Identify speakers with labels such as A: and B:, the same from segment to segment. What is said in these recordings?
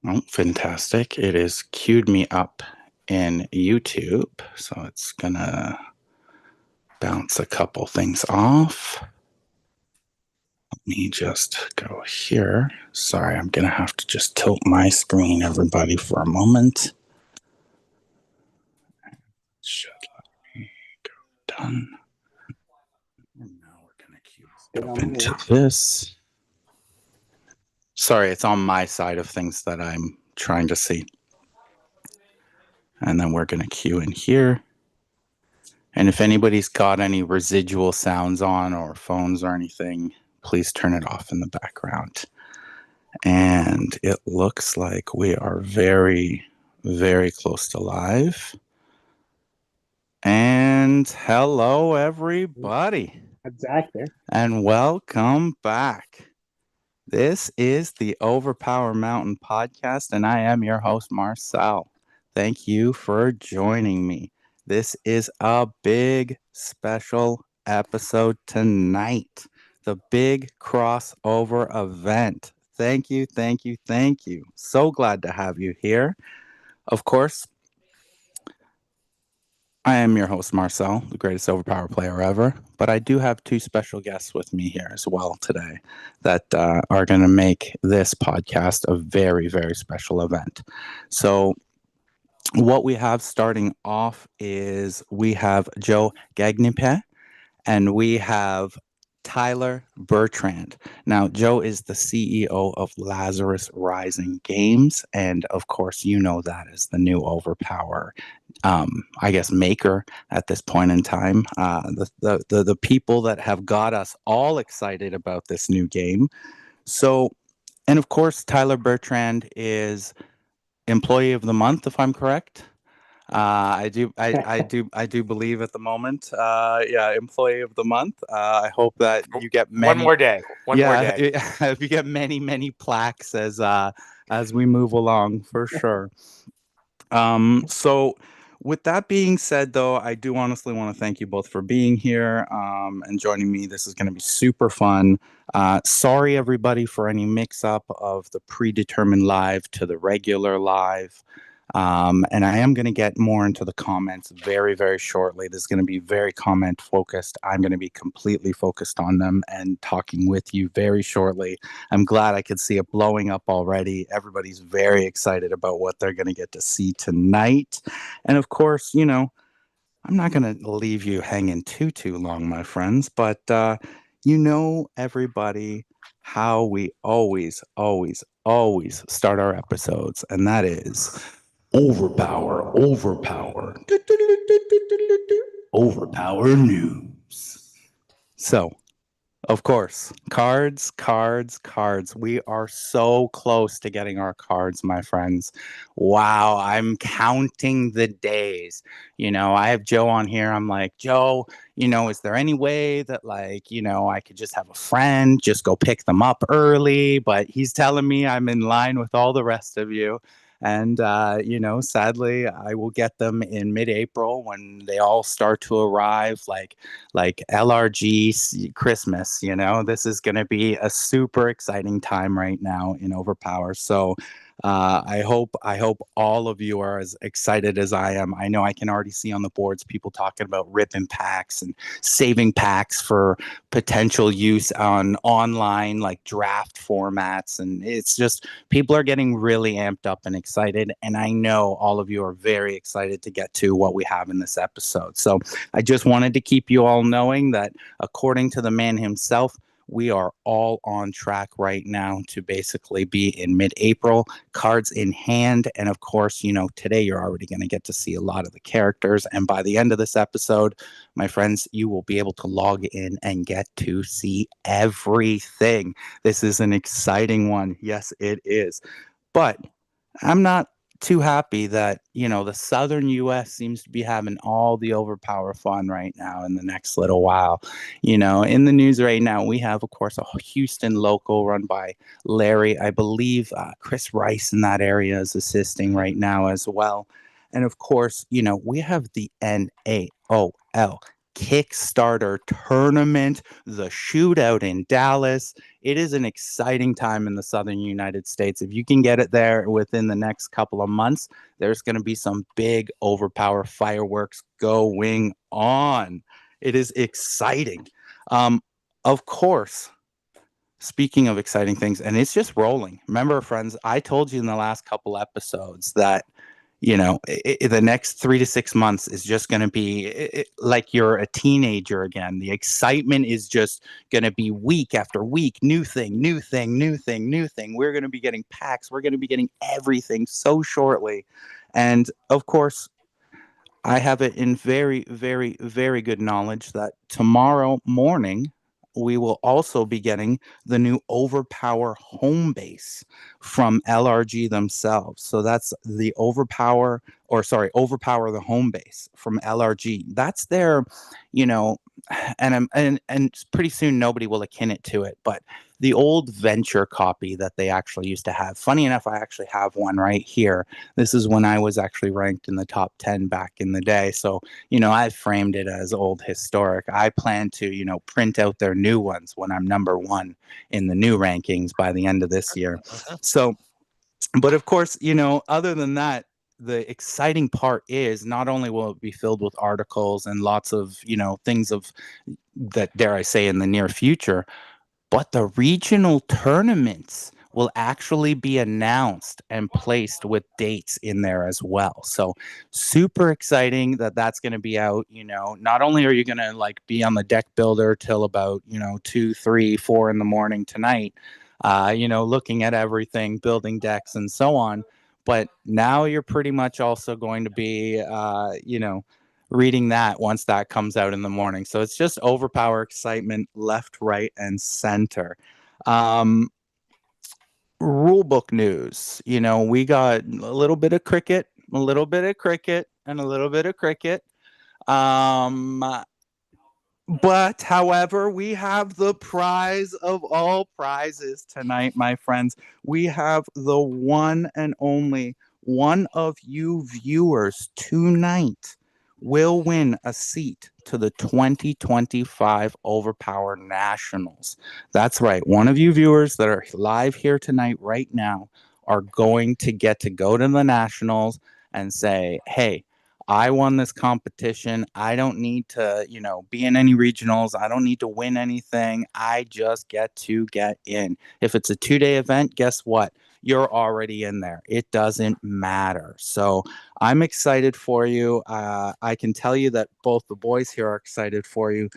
A: Oh, fantastic. It is queued me up in YouTube, so it's gonna bounce a couple things off. Let me just go here. Sorry, I'm gonna have to just tilt my screen, everybody, for a moment. Should let me go done. And now we're gonna queue up into this. Sorry, it's on my side of things that I'm trying to see. And then we're gonna queue in here. And if anybody's got any residual sounds on or phones or anything, please turn it off in the background. And it looks like we are very, very close to live. And hello, everybody.
B: Exactly.
A: And welcome back. This is the OverPower Mountain podcast, and I am your host, Marcel. Thank you for joining me. This is a big special episode tonight, the big crossover event. Thank you, thank you, thank you. So glad to have you here. Of course, I am your host, Marcel, the greatest overpower player ever, but I do have two special guests with me here as well today that are going to make this podcast a very, very special event. So, what we have starting off is we have Joe Gagnepain and we have Tyler Bertrand. Now, Joe is the CEO of Lazarus Rising Games, and of course, you know that as the new Overpower, I guess, maker at this point in time. The people that have got us all excited about this new game. So, and of course, Tyler Bertrand is Employee of the Month, if I'm correct. I do believe at the moment. Yeah, Employee of the Month. I hope that you get
C: One
A: many.
C: more day. One more day.
A: If you get many plaques as we move along, for sure. So with that being said, though, I do honestly want to thank you both for being here and joining me. This is going to be super fun. Sorry, everybody, for any mix up of the predetermined live to the regular live. And I am going to get more into the comments very, very shortly. This is going to be very comment focused. I'm going to be completely focused on them and talking with you very shortly. I'm glad I could see it blowing up already. Everybody's very excited about what they're going to get to see tonight. And of course, I'm not going to leave you hanging too long, my friends, but everybody, how we always start our episodes, and that is overpower, overpower news. So, of course, cards. We are so close to getting our cards, my friends. Wow, I'm counting the days. I have Joe on here. I'm like, Joe, is there any way that, like, I could just have a friend, just go pick them up early? But he's telling me I'm in line with all the rest of you. And, sadly, I will get them in mid-April when they all start to arrive, like LRG Christmas. This is going to be a super exciting time right now in Overpower. So I hope all of you are as excited as I am. I know I can already see on the boards people talking about ripping packs and saving packs for potential use on online like draft formats, and it's just people are getting really amped up and excited, and I know all of you are very excited to get to what we have in this episode. So I just wanted to keep you all knowing that according to the man himself, we are all on track right now to basically be in mid-April, cards in hand. And of course, today you're already going to get to see a lot of the characters. And by the end of this episode, my friends, you will be able to log in and get to see everything. This is an exciting one. Yes, it is. But I'm not too happy that, the southern US seems to be having all the overpower fun right now in the next little while. In the news right now, we have, of course, a Houston local run by Larry. I believe Chris Rice in that area is assisting right now as well. And of course, we have the NAOL Kickstarter tournament, the shootout in Dallas. It is an exciting time in the southern United States. If you can get it there within the next couple of months, there's going to be some big OverPower fireworks going on. It is exciting. Um, of course, speaking of exciting things, and it's just rolling. Remember, friends, I told you in the last couple episodes that the next 3 to 6 months is just going to be like you're a teenager again. The excitement is just going to be week after week, new thing, new thing, new thing, new thing. We're going to be getting packs. We're going to be getting everything so shortly. And of course, I have it in very, very, very good knowledge that tomorrow morning we will also be getting the new OverPower home base from LRG themselves. So that's the OverPower the home base from LRG. That's their, you know, and pretty soon nobody will akin it to it, but the old Venture copy that they actually used to have. Funny enough, I actually have one right here. This is when I was actually ranked in the top 10 back in the day. So, I've framed it as old historic. I plan to, print out their new ones when I'm number one in the new rankings by the end of this year. So, but of course, other than that, the exciting part is not only will it be filled with articles and lots of, things of that, dare I say, in the near future, but the regional tournaments will actually be announced and placed with dates in there as well. So super exciting that that's going to be out. Not only are you going to be on the deck builder till about 2, 3, 4 in the morning tonight, looking at everything, building decks and so on, but now you're pretty much also going to be reading that once that comes out in the morning. So it's just OverPower excitement left, right, and center. Rulebook news. We got a little bit of cricket, a little bit of cricket, and a little bit of cricket. But however, we have the prize of all prizes tonight, my friends. We have the one and only one of you viewers tonight will win a seat to the 2025 OverPower Nationals. That's right. One of you viewers that are live here tonight, right now, are going to get to go to the Nationals and say, hey, I won this competition. I don't need to, be in any regionals. I don't need to win anything. I just get to get in. If it's a 2-day event, guess what? You're already in there. It doesn't matter. So I'm excited for you. I can tell you that both the boys here are excited for you.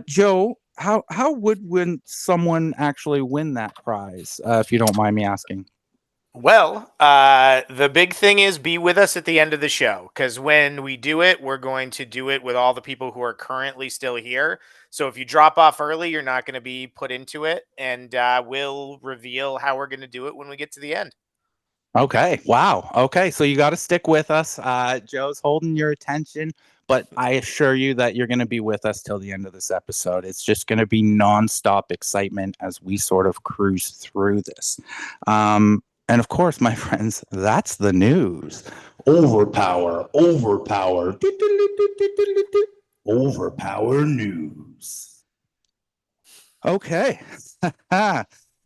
A: Joe, how would someone actually win that prize, if you don't mind me asking?
B: Well, the big thing is be with us at the end of the show, because when we do it, we're going to do it with all the people who are currently still here. So if you drop off early, you're not going to be put into it, and we'll reveal how we're going to do it when we get to the end.
A: Okay. Wow. Okay. So you got to stick with us. Joe's holding your attention, but I assure you that you're going to be with us till the end of this episode. It's just going to be nonstop excitement as we sort of cruise through this. And of course, my friends, that's the news. Overpower, overpower, overpower news. Okay.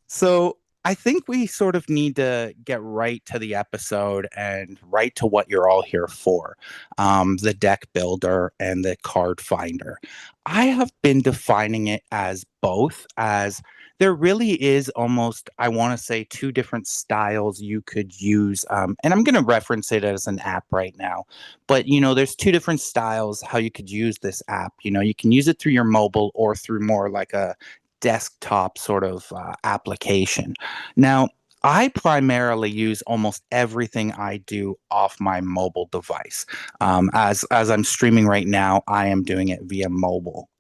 A: So I think we sort of need to get right to the episode and right to what you're all here for, the deck builder and the card finder. I have been defining it as both, as there really is almost, I want to say, two different styles you could use. And I'm going to reference it as an app right now. But, there's two different styles how you could use this app. You can use it through your mobile or through more like a desktop sort of application. Now, I primarily use almost everything I do off my mobile device. As I'm streaming right now, I am doing it via mobile.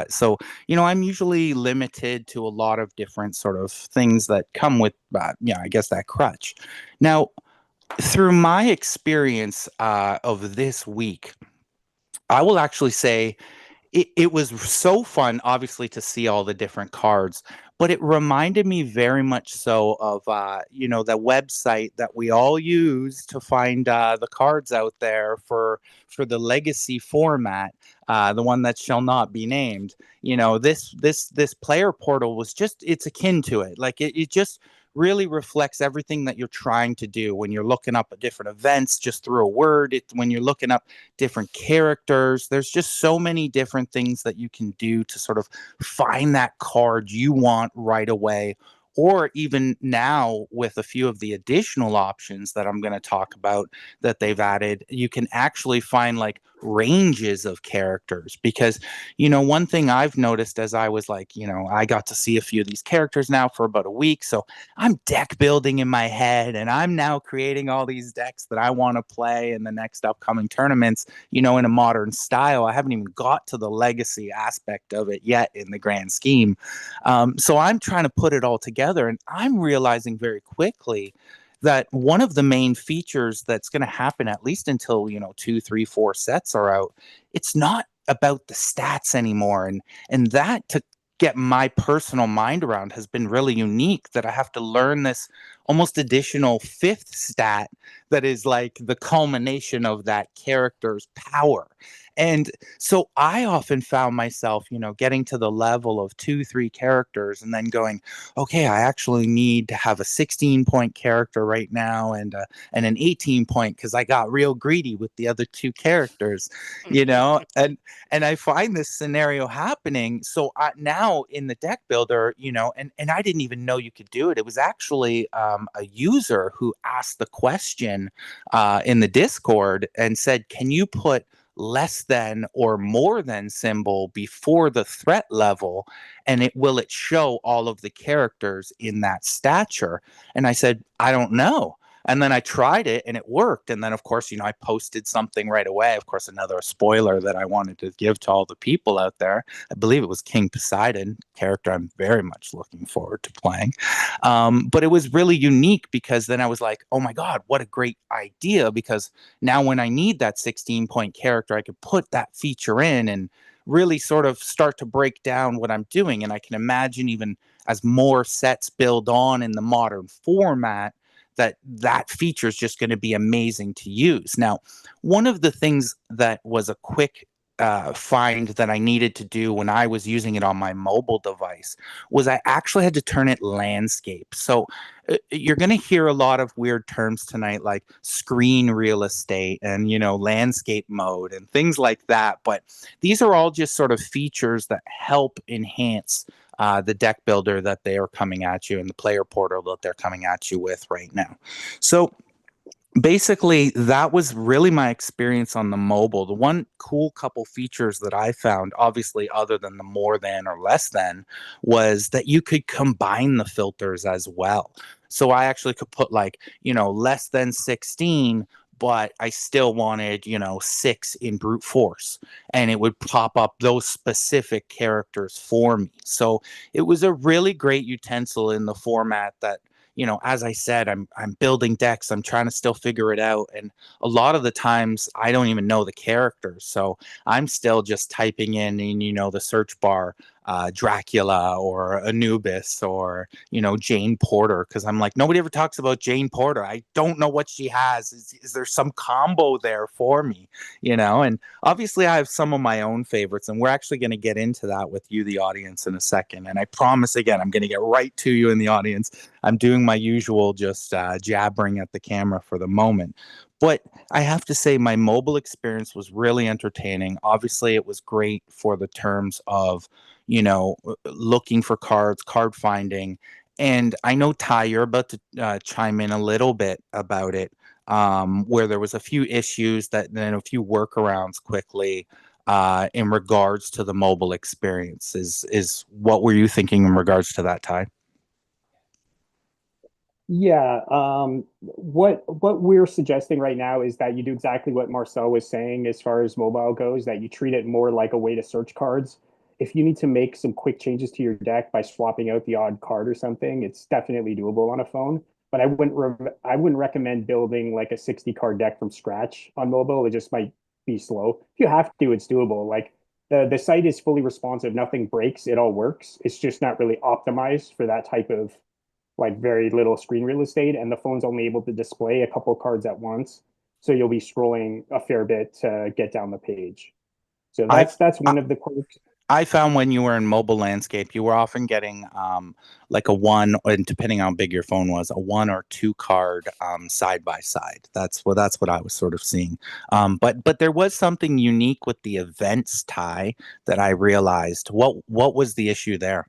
A: So I'm usually limited to a lot of different sort of things that come with, I guess that crutch. Now, through my experience of this week, I will actually say it was so fun, obviously, to see all the different cards. but it reminded me very much so of the website that we all use to find the cards out there for the legacy format, the one that shall not be named. This player portal was just, it's akin to it. Like it just really reflects everything that you're trying to do when you're looking up at different events just through a word. When you're looking up different characters, there's just so many different things that you can do to sort of find that card you want right away. Or even now, with a few of the additional options that I'm going to talk about that they've added, you can actually find like ranges of characters. Because, one thing I've noticed as I was like, I got to see a few of these characters now for about a week. So I'm deck building in my head, and I'm now creating all these decks that I want to play in the next upcoming tournaments, in a modern style. I haven't even got to the legacy aspect of it yet in the grand scheme. So I'm trying to put it all together, and I'm realizing very quickly that one of the main features that's going to happen, at least until, 2, 3, 4 sets are out, it's not about the stats anymore. And that, to get my personal mind around, has been really unique, that I have to learn this almost additional fifth stat that is like the culmination of that character's power. And so I often found myself, getting to the level of 2, 3 characters and then going, okay, I actually need to have a 16-point character right now, and an 18-point, because I got real greedy with the other 2 characters, and I find this scenario happening. So now in the deck builder, and I didn't even know you could do it. It was actually a user who asked the question in the Discord and said, can you put less than or more than symbol before the threat level, and it show all of the characters in that stature? And I said, I don't know. And then I tried it and it worked. And then, of course, I posted something right away. Of course, another spoiler that I wanted to give to all the people out there. I believe it was King Poseidon, character I'm very much looking forward to playing. But it was really unique, because then I was like, oh my God, what a great idea. Because now when I need that 16-point character, I could put that feature in and really sort of start to break down what I'm doing. And I can imagine, even as more sets build on in the modern format, that feature is just going to be amazing to use. Now, one of the things that was a quick find that I needed to do when I was using it on my mobile device was I actually had to turn it landscape. So you're going to hear a lot of weird terms tonight, like screen real estate and, landscape mode and things like that. But these are all just sort of features that help enhance the deck builder that they are coming at you, and the player portal that they're coming at you with right now. So basically, that was really my experience on the mobile. The one cool couple features that I found, obviously other than the more than or less than, was that you could combine the filters as well. So I actually could put like, less than 16, but I still wanted, 6 in brute force, and it would pop up those specific characters for me. So it was a really great utensil in the format that, as I said, I'm building decks. I'm trying to still figure it out, and a lot of the times I don't even know the characters, so I'm still just typing in the search bar, Dracula or Anubis or Jane Porter, because I'm like, nobody ever talks about Jane Porter. I don't know what she has. Is there some combo there for me? And obviously I have some of my own favorites, and we're actually going to get into that with you, the audience, in a second. And I promise, again, I'm going to get right to you in the audience. I'm doing my usual just jabbering at the camera for the moment. But I have to say, my mobile experience was really entertaining. Obviously, it was great for the terms of, looking for cards, card finding. And I know, Ty, you're about to chime in a little bit about it, where there was a few issues, that then a few workarounds quickly in regards to the mobile experience. What were you thinking in regards to that, Ty?
C: Yeah, what we're suggesting right now is that you do exactly what Marcel was saying as far as mobile goes, that you treat it more like a way to search cards. If you need to make some quick changes to your deck by swapping out the odd card or something, it's definitely doable on a phone. But I wouldn't recommend building like a 60 card deck from scratch on mobile. It just might be slow. If you have to, it's doable. Like The site is fully responsive. Nothing breaks. It all works. It's just not really optimized for that type of like very little screen real estate, and the phone's only able to display a couple cards at once. So you'll be scrolling a fair bit to get down the page. So
A: I
C: that's one of the quirks.
A: I found when you were in mobile landscape, you were often getting like a one, and depending on how big your phone was, a one or two card side by side. That's what I was sort of seeing. But there was something unique with the events tie that I realized. What was the issue there?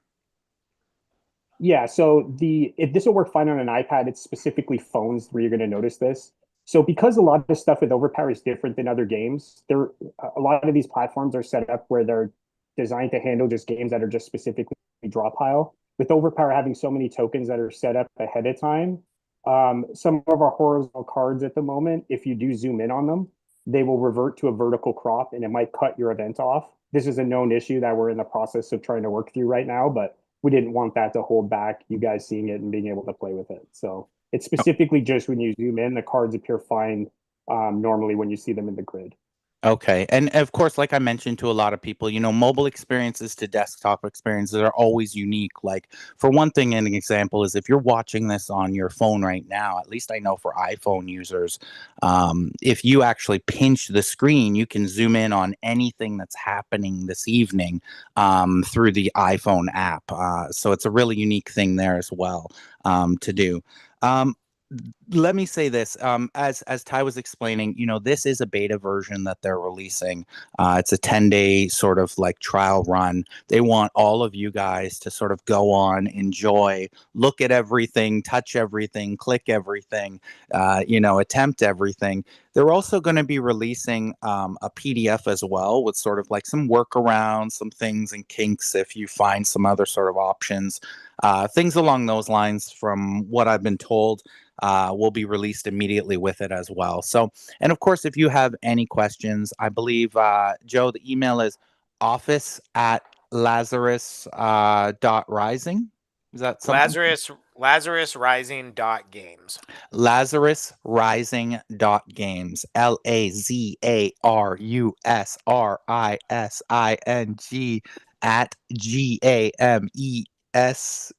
C: Yeah, so the if this will work fine on an iPad, it's specifically phones where you're going to notice this. So because a lot of the stuff with Overpower is different than other games, there a lot of these platforms are set up where they're designed to handle just games that are just specifically draw pile. With Overpower having so many tokens that are set up ahead of time, some of our horizontal cards at the moment, if you do zoom in on them, they will revert to a vertical crop and it might cut your event off. This is a known issue that we're in the process of trying to work through right now, but we didn't want that to hold back you guys seeing it and being able to play with it. So it's specifically just when you zoom in, the cards appear fine normally when you see them in the grid.
A: Okay. And of course, like I mentioned to a lot of people, mobile experiences to desktop experiences are always unique. Like, for one thing, an example is if you're watching this on your phone right now, at least I know for iPhone users, if you actually pinch the screen, you can zoom in on anything that's happening this evening through the iPhone app. So it's a really unique thing there as well to do. Um, Let me say this, as Ty was explaining, this is a beta version that they're releasing. It's a 10-day sort of like trial run. They want all of you guys to sort of go on, enjoy, look at everything, touch everything, click everything, attempt everything. They're also going to be releasing a PDF as well with sort of like some workarounds, some things and kinks if you find some other sort of options, things along those lines from what I've been told. Will be released immediately with it as well. So, and of course, if you have any questions, I believe, Joe, the email is office at Lazarus dot rising. Is that something?
B: Lazarus Rising .games.
A: Lazarus Rising .games. LAZARUSRISING at GAMES.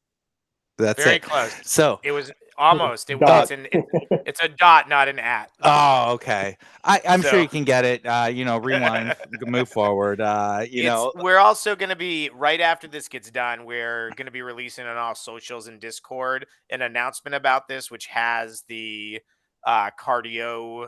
A: That's
B: Very
A: it.
B: close.
A: So
B: it was almost. It's a dot, not an at.
A: Oh, okay. I'm sure
B: So
A: you can get it. Rewind, move forward.
B: we're also going to be right after this gets done. We're going to be releasing on all socials and Discord an announcement about this, which has the cardio.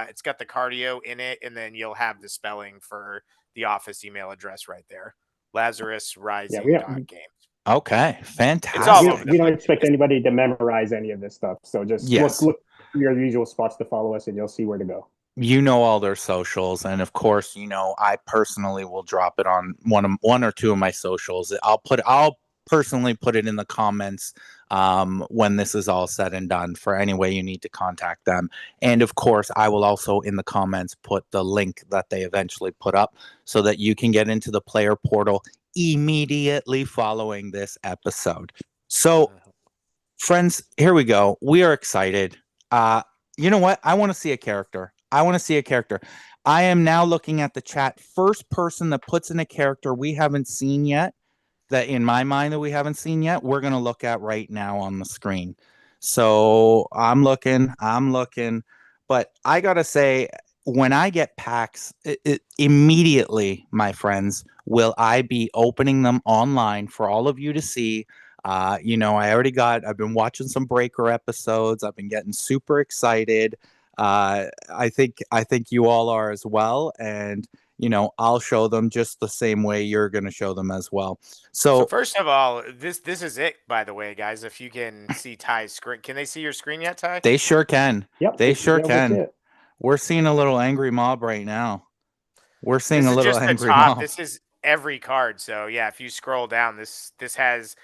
B: It's got the cardio in it, and then you'll have the spelling for the office email address right there. Lazarus
C: Yeah,
B: Rising .games.
A: Okay,
B: It's all
A: fantastic.
B: over the
C: we don't
B: place.
C: expect anybody to memorize any of this stuff. So just
A: Yes.
C: look for your usual spots to follow us and you'll see where to go.
A: You know all their socials, and of course, I personally will drop it on one or two of my socials. I'll personally put it in the comments when this is all said and done for any way you need to contact them. And of course, I will also in the comments put the link that they eventually put up so that you can get into the player portal immediately following this episode. So, friends, here we go. We are excited. You know what? I want to see a character. I am now looking at the chat. First person that puts in a character we haven't seen yet, that in my mind that we haven't seen yet, we're going to look at right now on the screen. So I'm looking, but I got to say, when I get packs, immediately, my friends, will I be opening them online for all of you to see. I've been watching some Breaker episodes. I've been getting super excited. I think you all are as well. And, I'll show them just the same way you're going to show them as well.
B: So first of all, this is it, by the way, guys. If you can see Ty's screen, can they see your screen yet, Ty?
A: They sure can.
C: Yep.
A: They sure can.
C: It.
A: We're seeing a little angry mob right now. We're seeing
B: This
A: a
B: is
A: little
B: just the
A: angry
B: top.
A: mob.
B: This is every card. So yeah, if you scroll down, this is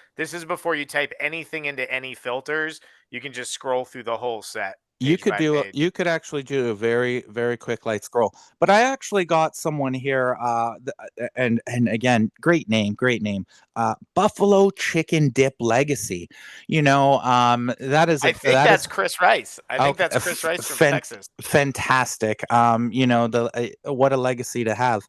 B: before you type anything into any filters. You can just scroll through the whole set.
A: You could actually do a very, very quick light scroll. But I actually got someone here, and again, great name, Buffalo Chicken Dip Legacy.
B: That's Chris Rice. I think that's Chris Rice from Texas.
A: Fantastic. What a legacy to have.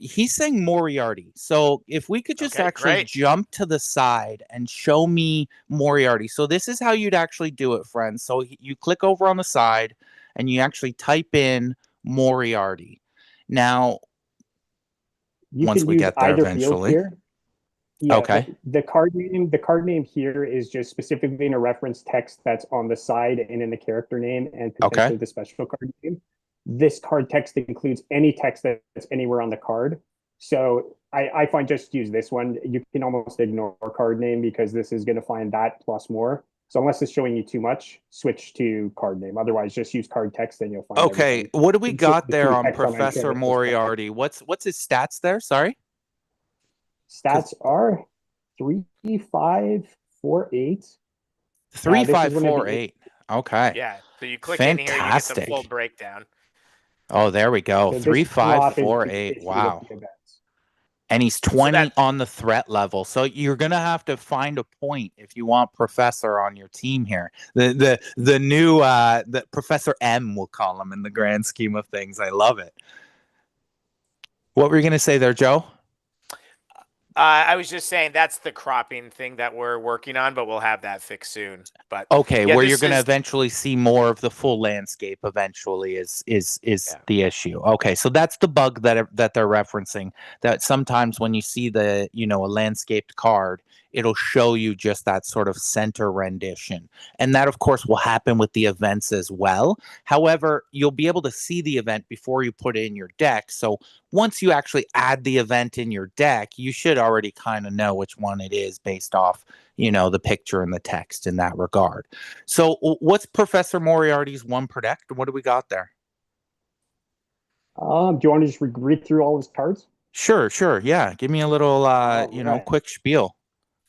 A: He's saying Moriarty. So if we could just
B: Okay,
A: actually
B: great.
A: jump to the side and show me Moriarty. So this is how you'd actually do it, friends. So you click over on the side and you actually type in Moriarty. Now,
C: You
A: once
C: can
A: we
C: use
A: get there
C: either field
A: eventually.
C: here. Yeah,
A: Okay.
C: the card name here is just specifically going to reference text that's on the side and in the character name and
A: Okay.
C: potentially the special card name. This card text includes any text that's anywhere on the card. So I find just use this one. You can almost ignore card name because this is going to find that plus more. So unless it's showing you too much, switch to card name. Otherwise, just use card text and you'll find
A: Okay.
C: everything.
A: What do we
C: You can switch
A: got there
C: between
A: on
C: text on
A: Professor
C: characters.
A: Moriarty? What's his stats there? Sorry. Because
C: Stats are 3, 5, 4, 8.
A: three,
C: This
A: five,
C: is one of
A: four,
C: the
A: eight. Okay.
B: Yeah. So you click in here, you get the full
A: Fantastic.
B: breakdown.
A: Oh, there we go.
C: so this
A: Three,
C: should come
A: five,
C: off
A: four,
C: in
A: eight.
C: history with
A: Wow.
C: the events.
A: And he's
B: So
A: 20
B: that
A: on the threat level. So you're gonna have to find a point if you want Professor on your team here. The new the Professor M, we'll call him in the grand scheme of things. I love it. What were you gonna say there, Joe?
B: I was just saying that's the cropping thing that we're working on, but we'll have that fixed soon. But
A: Okay,
B: yeah,
A: where you're
B: this
A: going to
B: is
A: eventually see more of the full landscape eventually is
B: yeah.
A: the issue. Okay, so that's the bug that they're referencing, that sometimes when you see the, a landscaped card, it'll show you just that sort of center rendition. And that of course will happen with the events as well. However, you'll be able to see the event before you put it in your deck. So once you actually add the event in your deck, you should already kind of know which one it is based off the picture and the text in that regard. So what's Professor Moriarty's one per deck? What do we got there?
C: Do you want to just read through all his cards?
A: Sure. Yeah. Give me a little,
C: Right.
A: quick spiel.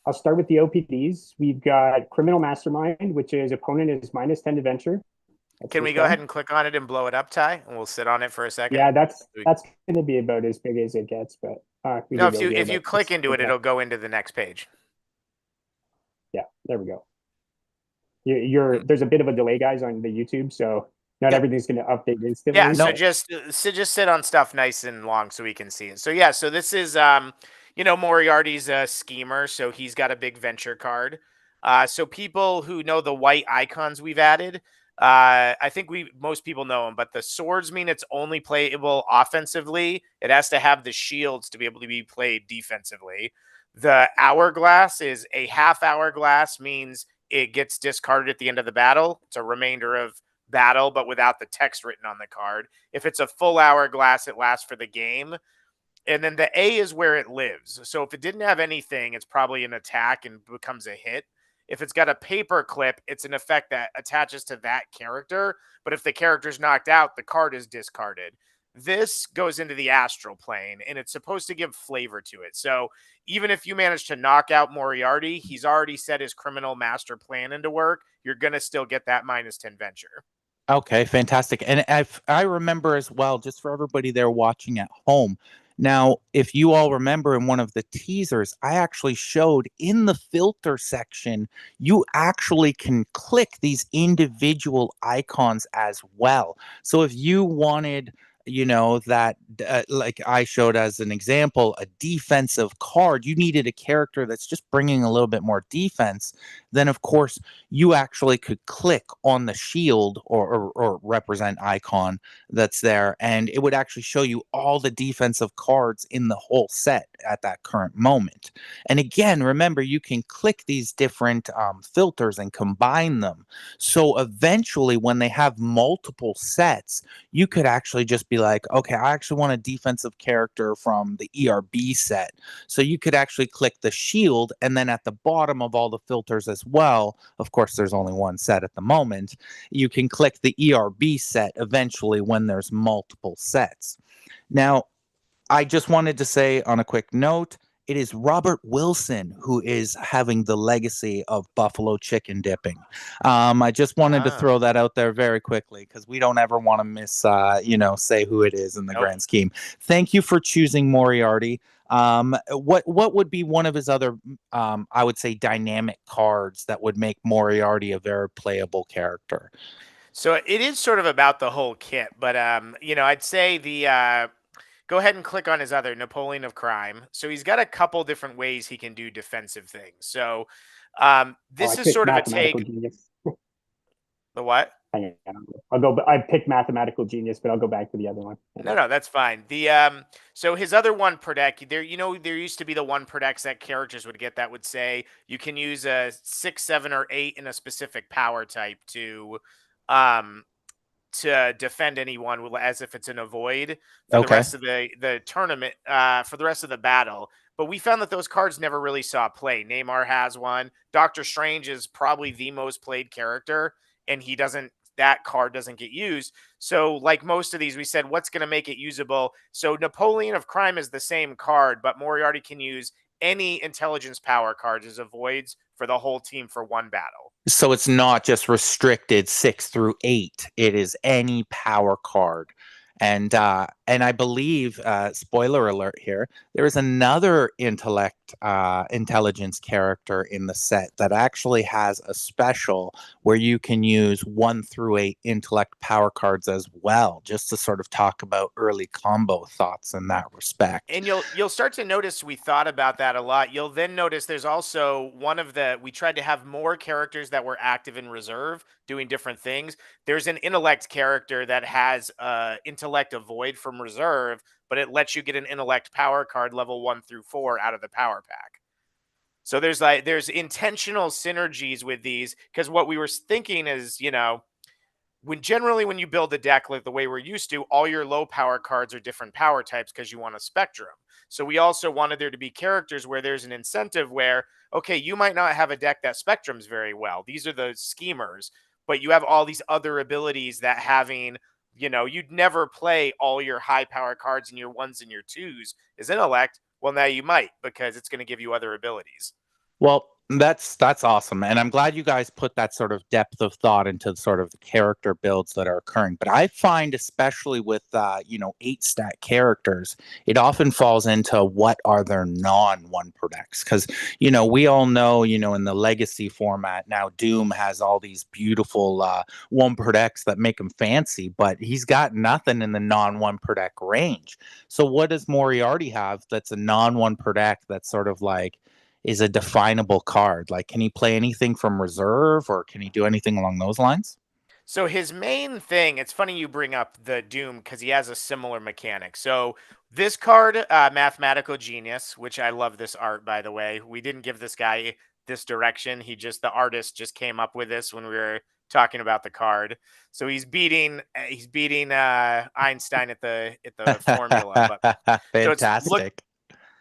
C: I'll start with the OPDs. We've got Criminal Mastermind, which is opponent is -10 to venture. That's
B: Can we
C: this
B: go ahead
C: one.
B: and click on it and blow it up, Ty? And we'll sit on it for a second.
C: Yeah, that's going to be about as big as it gets, but we
B: No,
C: can go here.
B: if you
C: But
B: click into it, it'll go into the next page.
C: yeah, there we go. There's a bit of a delay, guys, on the YouTube, so not
B: Yep.
C: everything's going to update instantly.
B: Yeah, so
A: No.
B: just sit on stuff nice and long so we can see it. So yeah, so this is Moriarty's a schemer, so he's got a big venture card. So people who know the white icons we've added, I think most people know them, but the swords mean it's only playable offensively. It has to have the shields to be able to be played defensively. The hourglass is a half hourglass, means it gets discarded at the end of the battle. It's a remainder of battle, but without the text written on the card. If it's a full hourglass, it lasts for the game. And then the A is where it lives. So if it didn't have anything, it's probably an attack and becomes a hit. If it's got a paper clip, it's an effect that attaches to that character. But if the character's knocked out, the card is discarded. This goes into the astral plane, and it's supposed to give flavor to it. So even if you manage to knock out Moriarty, he's already set his criminal master plan into work. You're going to still get that -10 venture.
A: Okay, fantastic. And I remember as well, just for everybody there watching at home. Now, if you all remember in one of the teasers, I actually showed in the filter section, you actually can click these individual icons as well. So if you wanted, that like I showed as an example, a defensive card, you needed a character that's just bringing a little bit more defense, then of course you actually could click on the shield or represent icon that's there, and it would actually show you all the defensive cards in the whole set at that current moment. And again, remember, you can click these different filters and combine them. So eventually, when they have multiple sets, you could actually just be like, okay, I actually want a defensive character from the ERB set. So you could actually click the shield, and then at the bottom of all the filters as well, of course, there's only one set at the moment, you can click the ERB set eventually when there's multiple sets. Now, I just wanted to say on a quick note, it is Robert Wilson who is having the legacy of buffalo chicken dipping. I just wanted to throw that out there very quickly because we don't ever want to say who it is in the grand scheme. Thank you for choosing Moriarty. What would be one of his other, I would say, dynamic cards that would make Moriarty a very playable character?
B: So it is sort of about the whole kit, but I'd say go ahead and click on his other Napoleon of Crime. So he's got a couple different ways he can do defensive things. So
C: Oh, I
B: this is
C: picked
B: sort of a
C: mathematical
B: take.
C: genius.
B: The what?
C: Hang on. I'll go. I picked mathematical genius, but I'll go back to the other one.
B: No, that's fine. The so his other one per deck, there there used to be the one per decks that characters would get that would say you can use a 6, 7, or 8 in a specific power type um to defend anyone as if it's an avoid for the
A: Okay.
B: rest of the tournament, for the rest of the battle. But we found that those cards never really saw play. Neymar has one. Doctor Strange is probably the most played character, and he doesn't. That card doesn't get used. So, like most of these, we said, what's going to make it usable? So, Napoleon of Crime is the same card, but Moriarty can use any intelligence power cards as avoids for the whole team for one battle.
A: So it's not just restricted 6 through 8. It is any power card. And I believe, spoiler alert here, there is another intelligence character in the set that actually has a special where you can use 1 through 8 intellect power cards as well, just to sort of talk about early combo thoughts in that respect.
B: And you'll start to notice we thought about that a lot. You'll then notice there's also we tried to have more characters that were active in reserve doing different things. There's an intellect character that has intellect avoid from reserve, but it lets you get an intellect power card level 1 through 4 out of the power pack. So there's intentional synergies with these, because what we were thinking is, when you build a deck like the way we're used to, all your low power cards are different power types because you want a spectrum. So we also wanted there to be characters where there's an incentive where, okay, you might not have a deck that spectrums very well. These are the schemers, but you have all these other abilities that you'd never play all your high power cards and your 1s and your 2s as intellect. Well, now you might, because it's going to give you other abilities.
A: Well, that's awesome, and I'm glad you guys put that sort of depth of thought into sort of the character builds that are occurring. But I find, especially with 8 stat characters, it often falls into what are their non-one per decks, because we all know in the legacy format now Doom has all these beautiful one per decks that make him fancy, but he's got nothing in the non-one per deck range. So what does Moriarty have that's a non-one per deck that's sort of like is a definable card? Like, can he play anything from reserve, or can he do anything along those lines?
B: So his main thing, it's funny you bring up the Doom because he has a similar mechanic. So this card, Mathematical Genius, which I love this art, by the way. We didn't give this guy this direction. The artist just came up with this when we were talking about the card. So he's beating Einstein at the formula. But so it's
A: Fantastic.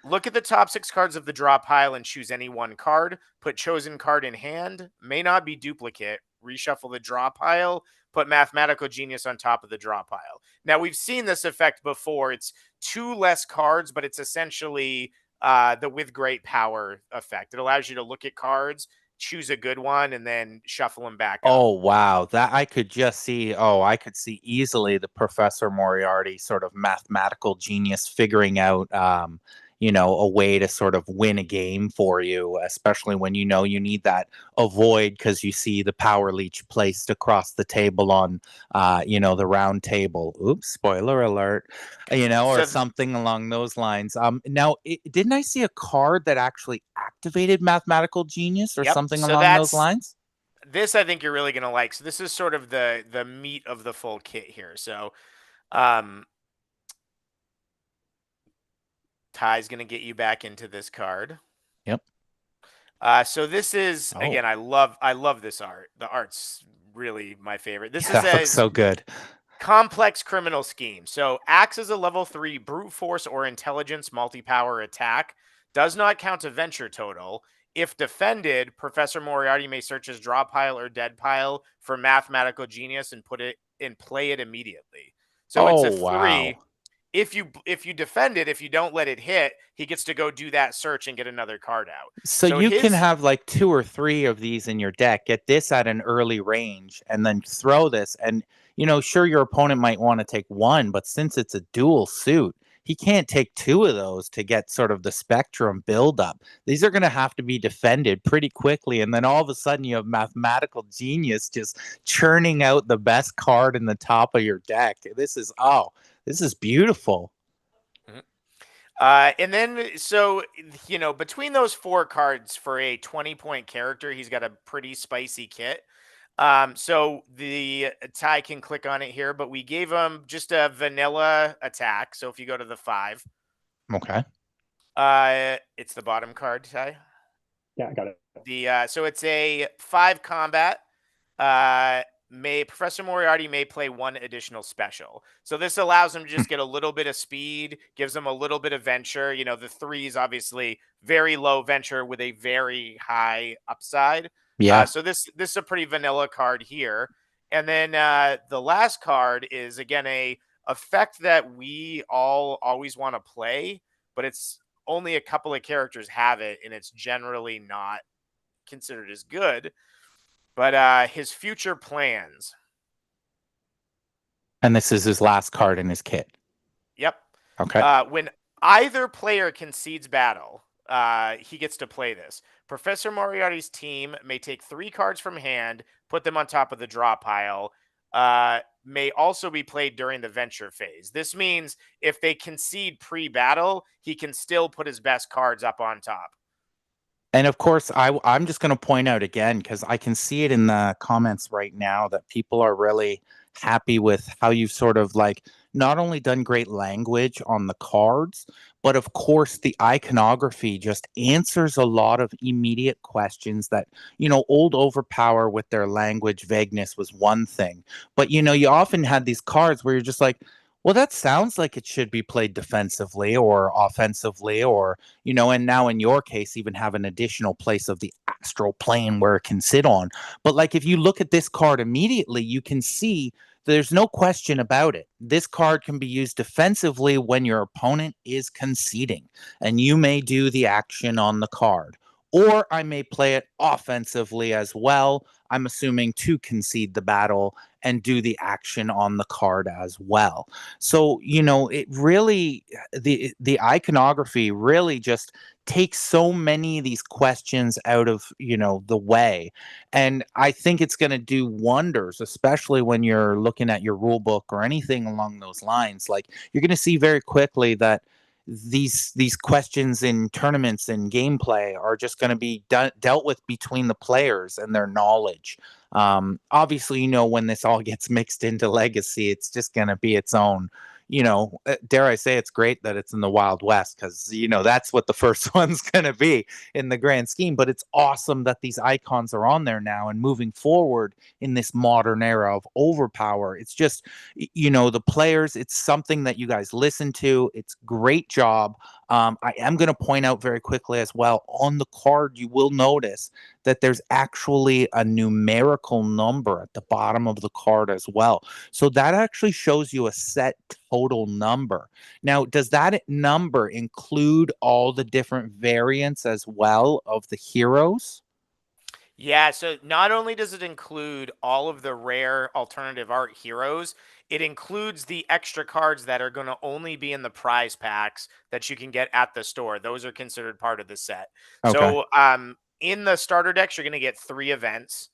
B: look at the top 6 cards of the draw pile and choose any one card. Put chosen card in hand. May not be duplicate. Reshuffle the draw pile. Put Mathematical Genius on top of the draw pile. Now, we've seen this effect before. It's 2 less cards, but it's essentially the with great power effect. It allows you to look at cards, choose a good one, and then shuffle them back up.
A: Oh, wow. That I could just see. Oh, I could see easily the Professor Moriarty sort of mathematical genius figuring out, a way to sort of win a game for you, especially when you need that avoid because you see the power leech placed across the table on, the round table. Oops, spoiler alert. Or
B: So
A: something along those lines. Now, didn't I see a card that actually activated mathematical genius or
B: yep.
A: something
B: So
A: along those lines?
B: this I think you're really gonna like. So this is sort of the meat of the full kit here. So Ty's gonna get you back into this card.
A: Yep.
B: So this is
A: Oh,
B: again, I love this art. The art's really my favorite. This is
A: that looks
B: a
A: so good.
B: complex criminal scheme. So acts as a level 3 brute force or intelligence multi-power attack. Does not count a venture total. If defended, Professor Moriarty may search his draw pile or dead pile for mathematical genius and play it immediately. So it's
A: Oh,
B: a
A: wow.
B: 3. If you defend it, if you don't let it hit, he gets to go do that search and get another card out.
A: So
B: So
A: you can
B: his
A: have like 2 or 3 of these in your deck, get this at an early range, and then throw this. And, sure, your opponent might want to take 1, but since it's a dual suit, he can't take 2 of those to get sort of the spectrum buildup. These are going to have to be defended pretty quickly. And then all of a sudden, you have mathematical genius just churning out the best card in the top of your deck. This is beautiful.
B: And then, so, between those 4 cards for a 20-point character, he's got a pretty spicy kit. So the Ty can click on it here, but we gave him just a vanilla attack. So if you go to the 5,
A: Okay.
B: it's the bottom card, Ty.
C: Yeah, I got it.
B: So it's a 5 combat. Professor Moriarty may play 1 additional special. So this allows him to just get a little bit of speed, gives him a little bit of venture. The 3 is obviously very low venture with a very high upside.
A: Yeah.
B: So this is a pretty vanilla card here. And then the last card is again a effect that we all always want to play, but it's only a couple of characters have it, and it's generally not considered as good. But his future plans.
A: And this is his last card in his kit.
B: Yep.
A: Okay.
B: When either player concedes battle, he gets to play this. Professor Moriarty's team may take 3 cards from hand, put them on top of the draw pile. May also be played during the venture phase. This means if they concede pre-battle, he can still put his best cards up on top.
A: And of course, I'm just going to point out again, because I can see it in the comments right now that people are really happy with how you've sort of like not only done great language on the cards, but of course, the iconography just answers a lot of immediate questions that, old Overpower with their language vagueness was one thing. But, you often had these cards where you're just like, well, that sounds like it should be played defensively or offensively, or and now in your case, even have an additional place of the astral plane where it can sit on. But like if you look at this card immediately, you can see there's no question about it. This card can be used defensively when your opponent is conceding, and you may do the action on the card. Or I may play it offensively as well. I'm assuming to concede the battle and do the action on the card as well. So, it really the iconography really just takes so many of these questions out of, the way. And I think it's going to do wonders, especially when you're looking at your rule book or anything along those lines. Like you're going to see very quickly that these questions in tournaments and gameplay are just going to be dealt with between the players and their knowledge. Obviously, when this all gets mixed into Legacy, it's just going to be its own. Dare I say, it's great that it's in the Wild West, because that's what the first one's going to be in the grand scheme. But it's awesome that these icons are on there now and moving forward in this modern era of Overpower. It's just, the players, it's something that you guys listen to. It's great job. I am going to point out very quickly as well, on the card, you will notice that there's actually a numerical number at the bottom of the card as well. So that actually shows you a set total number. Now, does that number include all the different variants as well of the heroes?
B: Yeah, so not only does it include all of the rare alternative art heroes, it includes the extra cards that are going to only be in the prize packs that you can get at the store. Those are considered part of the set.
A: Okay.
B: So, in the starter decks, you're going to get 3 events.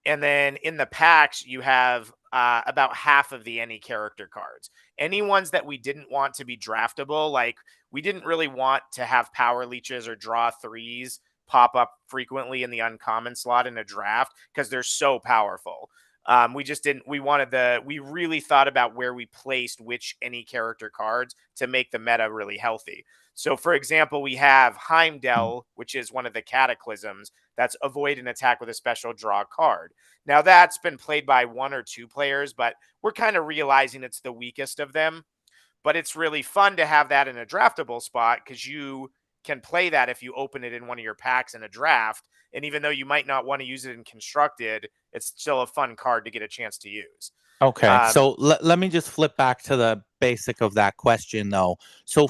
B: And then in the packs, you have about half of the any character cards. Any ones that we didn't want to be draftable, like we didn't really want to have power leeches or draw 3s pop up frequently in the uncommon slot in a draft because they're so powerful. We just didn't, we really thought about where we placed which any character cards to make the meta really healthy. So, for example, we have Heimdall, which is one of the cataclysms. That's avoid an attack with a special draw card. Now, that's been played by 1 or 2 players, but we're kind of realizing it's the weakest of them. But it's really fun to have that in a draftable spot because you can play that if you open it in one of your packs in a draft. And even though you might not want to use it in constructed, it's still a fun card to get a chance to use.
A: Okay, so let me just flip back to the basic of that question, though. So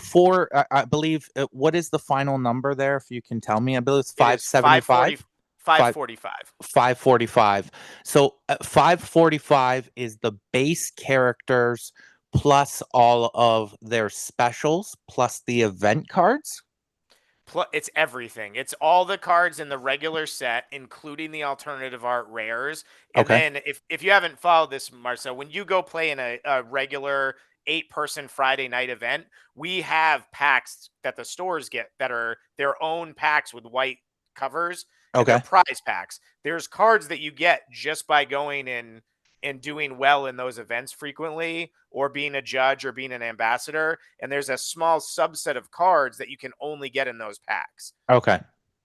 A: I believe, what is the final number there? If you can tell me, I believe it's
B: It is
A: 575.
B: 545.
A: 545. So 545 is the base characters plus all of their specials plus the event cards.
B: It's everything. It's all the cards in the regular set, including the alternative art rares. And
A: Okay.
B: then if you haven't followed this, Marcel, when you go play in a regular 8-person Friday night event, we have packs that the stores get that are their own packs with white covers, and they're
A: Okay.
B: prize packs. There's cards that you get just by going in and doing well in those events frequently, or being a judge or being an ambassador. And there's a small subset of cards that you can only get in those packs.
A: Okay.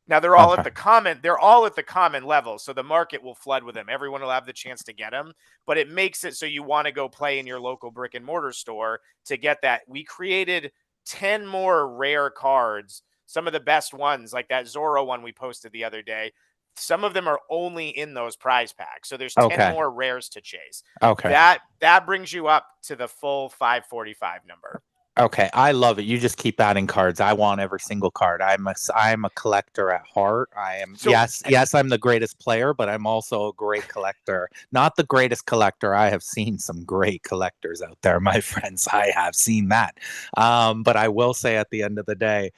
B: Now they're all
A: Okay.
B: at the common level, so the market will flood with them. Everyone will have the chance to get them, but it makes it so you want to go play in your local brick and mortar store to get that. We created 10 more rare cards, some of the best ones, like that Zorro one we posted the other day. Some of them are only in those prize packs, so there's 10
A: Okay.
B: more rares to chase.
A: Okay.
B: That brings you up to the full 545 number.
A: Okay, I love it. You just keep adding cards. I want every single card. I'm a collector at heart. I am.
B: So-
A: yes, I'm the greatest player, but I'm also a great collector. Not the greatest collector. I have seen some great collectors out there, my friends. I have seen that. But I will say at the end of the day,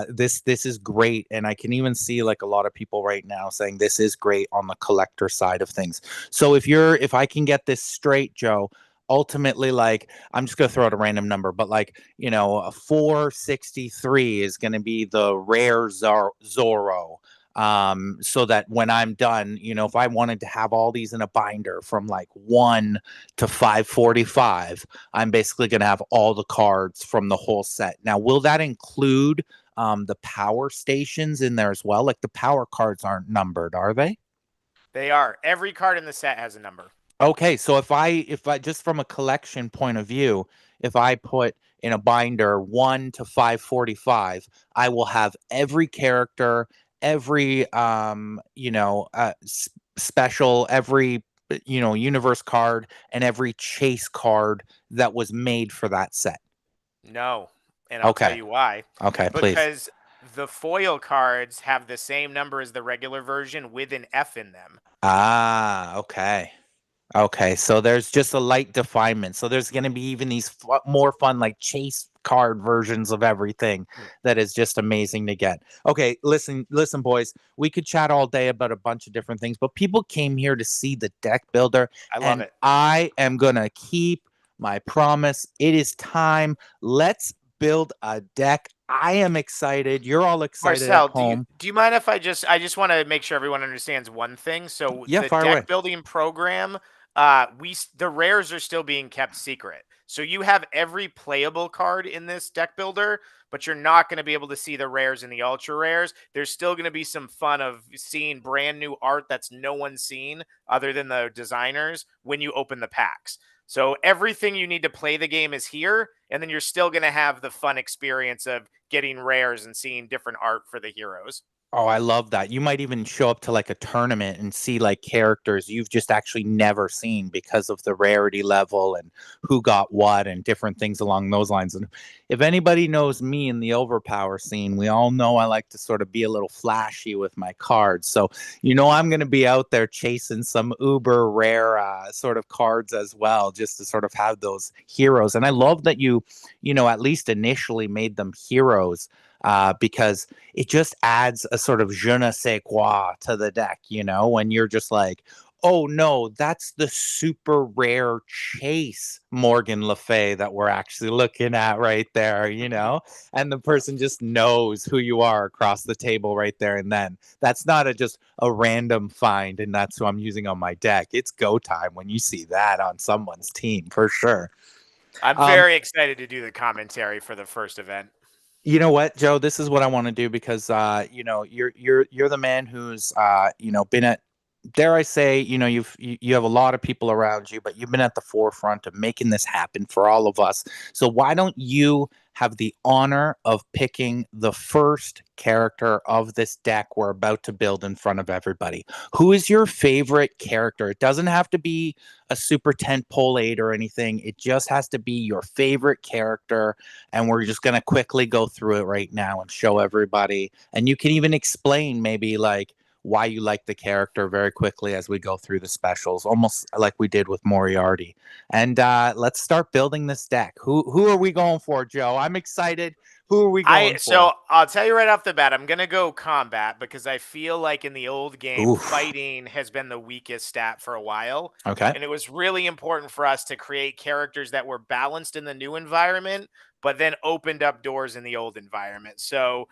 A: this is great, and I can even see like a lot of people right now saying this is great on the collector side of things. So if I can get this straight, Joe, ultimately, like, I'm just gonna throw out a random number, but like, a 463 is gonna be the rare Zorro. So that when I'm done, if I wanted to have all these in a binder from like 1 to 545, I'm basically gonna have all the cards from the whole set. Now, will that include the power stations in there as well? Like the power cards aren't numbered, are they?
B: They are. Every card in the set has a number.
A: Okay, so if I just from a collection point of view, if I put in a binder 1 to 545, I will have every character, every special, every universe card, and every chase card that was made for that set.
B: No, and I'll tell
A: Okay.
B: you why.
A: Okay, please.
B: Because the foil cards have the same number as the regular version with an F in them.
A: Ah, okay. Okay, so there's just a light definement. So there's going to be even these more fun, like chase card versions of everything that is just amazing to get. Okay, listen, boys. We could chat all day about a bunch of different things, but people came here to see the deck builder.
B: I love it.
A: I am going to keep my promise. It is time. Let's build a deck. I am excited. You're all excited
B: Marcel,
A: at home.
B: do you mind if I just want to make sure everyone understands one thing? So
A: Yeah,
B: the
A: fire
B: deck
A: away.
B: building program, the rares are still being kept secret. So you have every playable card in this deck builder, but you're not going to be able to see the rares and the ultra rares. There's still going to be some fun of seeing brand new art that's no one's seen other than the designers when you open the packs. So everything you need to play the game is here, and then you're still going to have the fun experience of getting rares and seeing different art for the heroes.
A: Oh, I love that. You might even show up to like a tournament and see like characters you've just actually never seen because of the rarity level and who got what and different things along those lines. And if anybody knows me in the OverPower scene, we all know I like to sort of be a little flashy with my cards. So, I'm going to be out there chasing some uber rare sort of cards as well, just to sort of have those heroes. And I love that you at least initially made them heroes. Because it just adds a sort of je ne sais quoi to the deck, when you're just like, oh no, that's the super rare chase Morgan Le Fay that we're actually looking at right there, and the person just knows who you are across the table right there. And then that's not just a random find, and that's who I'm using on my deck. It's go time when you see that on someone's team for sure.
B: I'm very excited to do the commentary for the first event.
A: You know what, Joe? This is what I want to do because you're the man who's been at, dare I say, you have a lot of people around you, but you've been at the forefront of making this happen for all of us. So why don't you have the honor of picking the first character of this deck we're about to build in front of everybody? Who is your favorite character? It doesn't have to be a super tentpole 8 or anything. It just has to be your favorite character, and we're just going to quickly go through it right now and show everybody. And you can even explain maybe like why you like the character very quickly as we go through the specials, almost like we did with Moriarty. And let's start building this deck. Who are we going for, Joe? I'm excited. Who are we going for?
B: So I'll tell you right off the bat, I'm gonna go combat because I feel like in the old game, fighting has been the weakest stat for a while.
A: Okay.
B: And it was really important for us to create characters that were balanced in the new environment, but then opened up doors in the old environment. So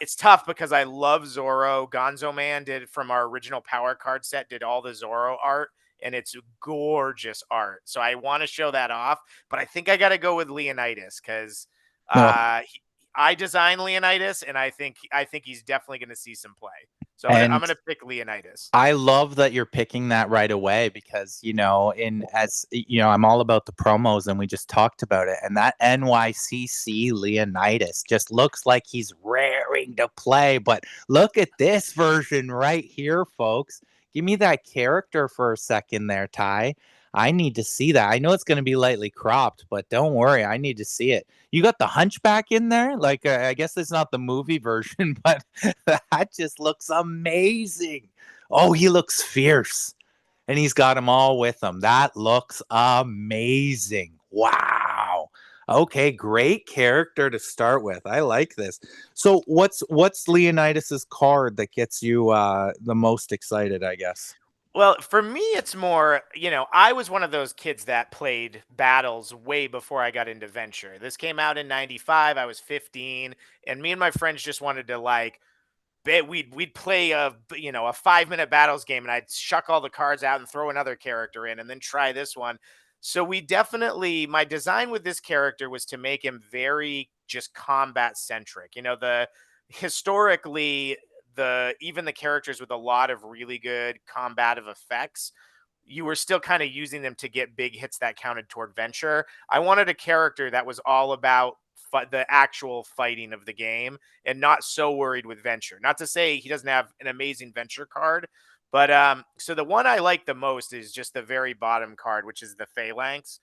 B: it's tough because I love Zorro. Gonzo Man did from our original power card set, did all the Zorro art, and it's gorgeous art. So I want to show that off, but I think I got to go with Leonidas because I designed Leonidas, and I think he's definitely going to see some play. So I'm gonna pick Leonidas.
A: I love that you're picking that right away because, you know, I'm all about the promos and we just talked about it. And that NYCC Leonidas just looks like he's raring to play. But look at this version right here, folks. Give me that character for a second there, Ty. I need to see that. I know it's going to be lightly cropped, but don't worry. I need to see it. You got the Hunchback in there? Like, I guess it's not the movie version, but that just looks amazing. Oh, he looks fierce. And he's got them all with him. That looks amazing. Wow. Okay, great character to start with. I like this. So what's Leonidas's card that gets you the most excited, I guess?
B: Well, for me, it's more, I was one of those kids that played battles way before I got into Venture. This came out in 95. I was 15, and me and my friends just wanted to we'd play a 5-minute battles game, and I'd shuck all the cards out and throw another character in and then try this one. So my design with this character was to make him very just combat centric. Historically, even the characters with a lot of really good combative effects, you were still kind of using them to get big hits that counted toward Venture. I wanted a character that was all about the actual fighting of the game and not so worried with Venture. Not to say he doesn't have an amazing Venture card, but so the one I like the most is just the very bottom card, which is the Phalanx.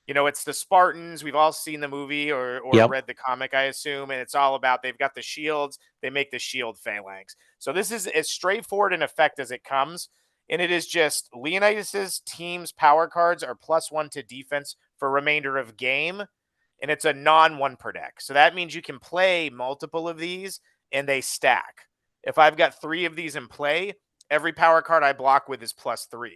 B: It's the Spartans. We've all seen the movie or read the comic, I assume. And it's all about, they've got the shields. They make the shield phalanx. So this is as straightforward in effect as it comes. And it is just Leonidas's team's power cards are +1 to defense for remainder of game. And it's a non-1 per deck. So that means you can play multiple of these and they stack. If I've got 3 of these in play, every power card I block with is +3.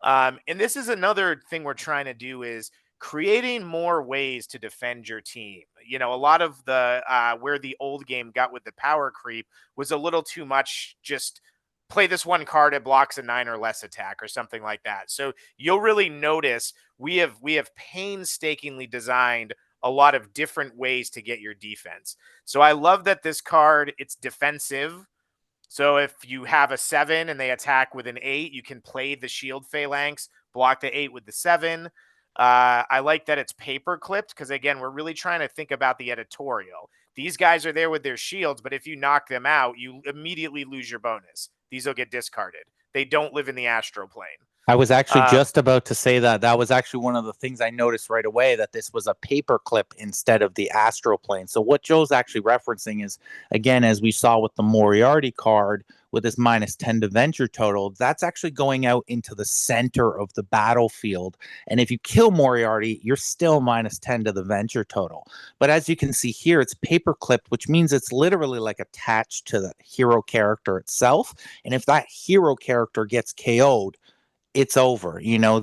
B: And this is another thing we're trying to do is creating more ways to defend your team. A lot of the where the old game got with the power creep was a little too much. Just play this one card, it blocks a 9 or less attack or something like that. So you'll really notice we have painstakingly designed a lot of different ways to get your defense. So I love that this card, it's defensive. So if you have a 7 and they attack with an 8, you can play the shield phalanx, block the 8 with the 7. I like that it's paper clipped because, again, we're really trying to think about the editorial. These guys are there with their shields, but if you knock them out, you immediately lose your bonus. These will get discarded. They don't live in the astral plane.
A: I was actually just about to say that. That was actually one of the things I noticed right away, that this was a paper clip instead of the astral plane. So what Joe's actually referencing is, again, as we saw with the Moriarty card, with this -10 to Venture total, that's actually going out into the center of the battlefield. And if you kill Moriarty, you're still -10 to the Venture total. But as you can see here, it's paper clipped, which means it's literally like attached to the hero character itself. And if that hero character gets KO'd, it's over.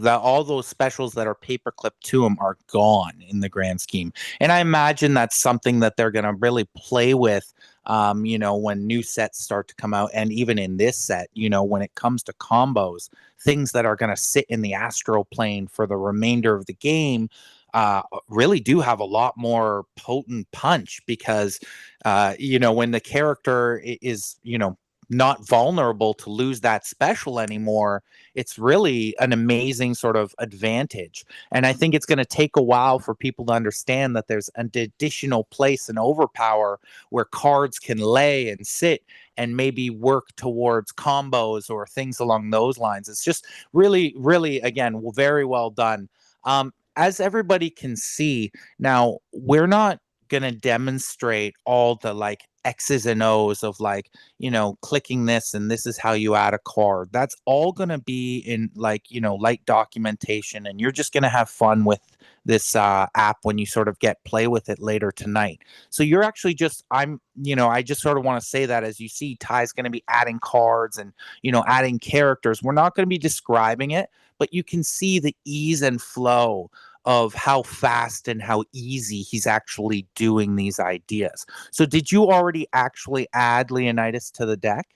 A: All those specials that are paper clipped to them are gone in the grand scheme. And I imagine that's something that they're going to really play with, when new sets start to come out. And even in this set, when it comes to combos, things that are going to sit in the astral plane for the remainder of the game really do have a lot more potent punch because, when the character is, not vulnerable to lose that special anymore, it's really an amazing sort of advantage. And I think it's going to take a while for people to understand that there's an additional place in OverPower where cards can lay and sit and maybe work towards combos or things along those lines. It's just really, really, again, very well done. As everybody can see now, we're not going to demonstrate all the X's and O's of like, clicking this and this is how you add a card. That's all going to be in like, light documentation, and you're just going to have fun with this app when you sort of play with it later tonight. So you're actually I just sort of want to say that as you see, Ty's going to be adding cards and, adding characters. We're not going to be describing it, but you can see the ease and flow of how fast and how easy he's actually doing these ideas. So did you already actually add Leonidas to the deck?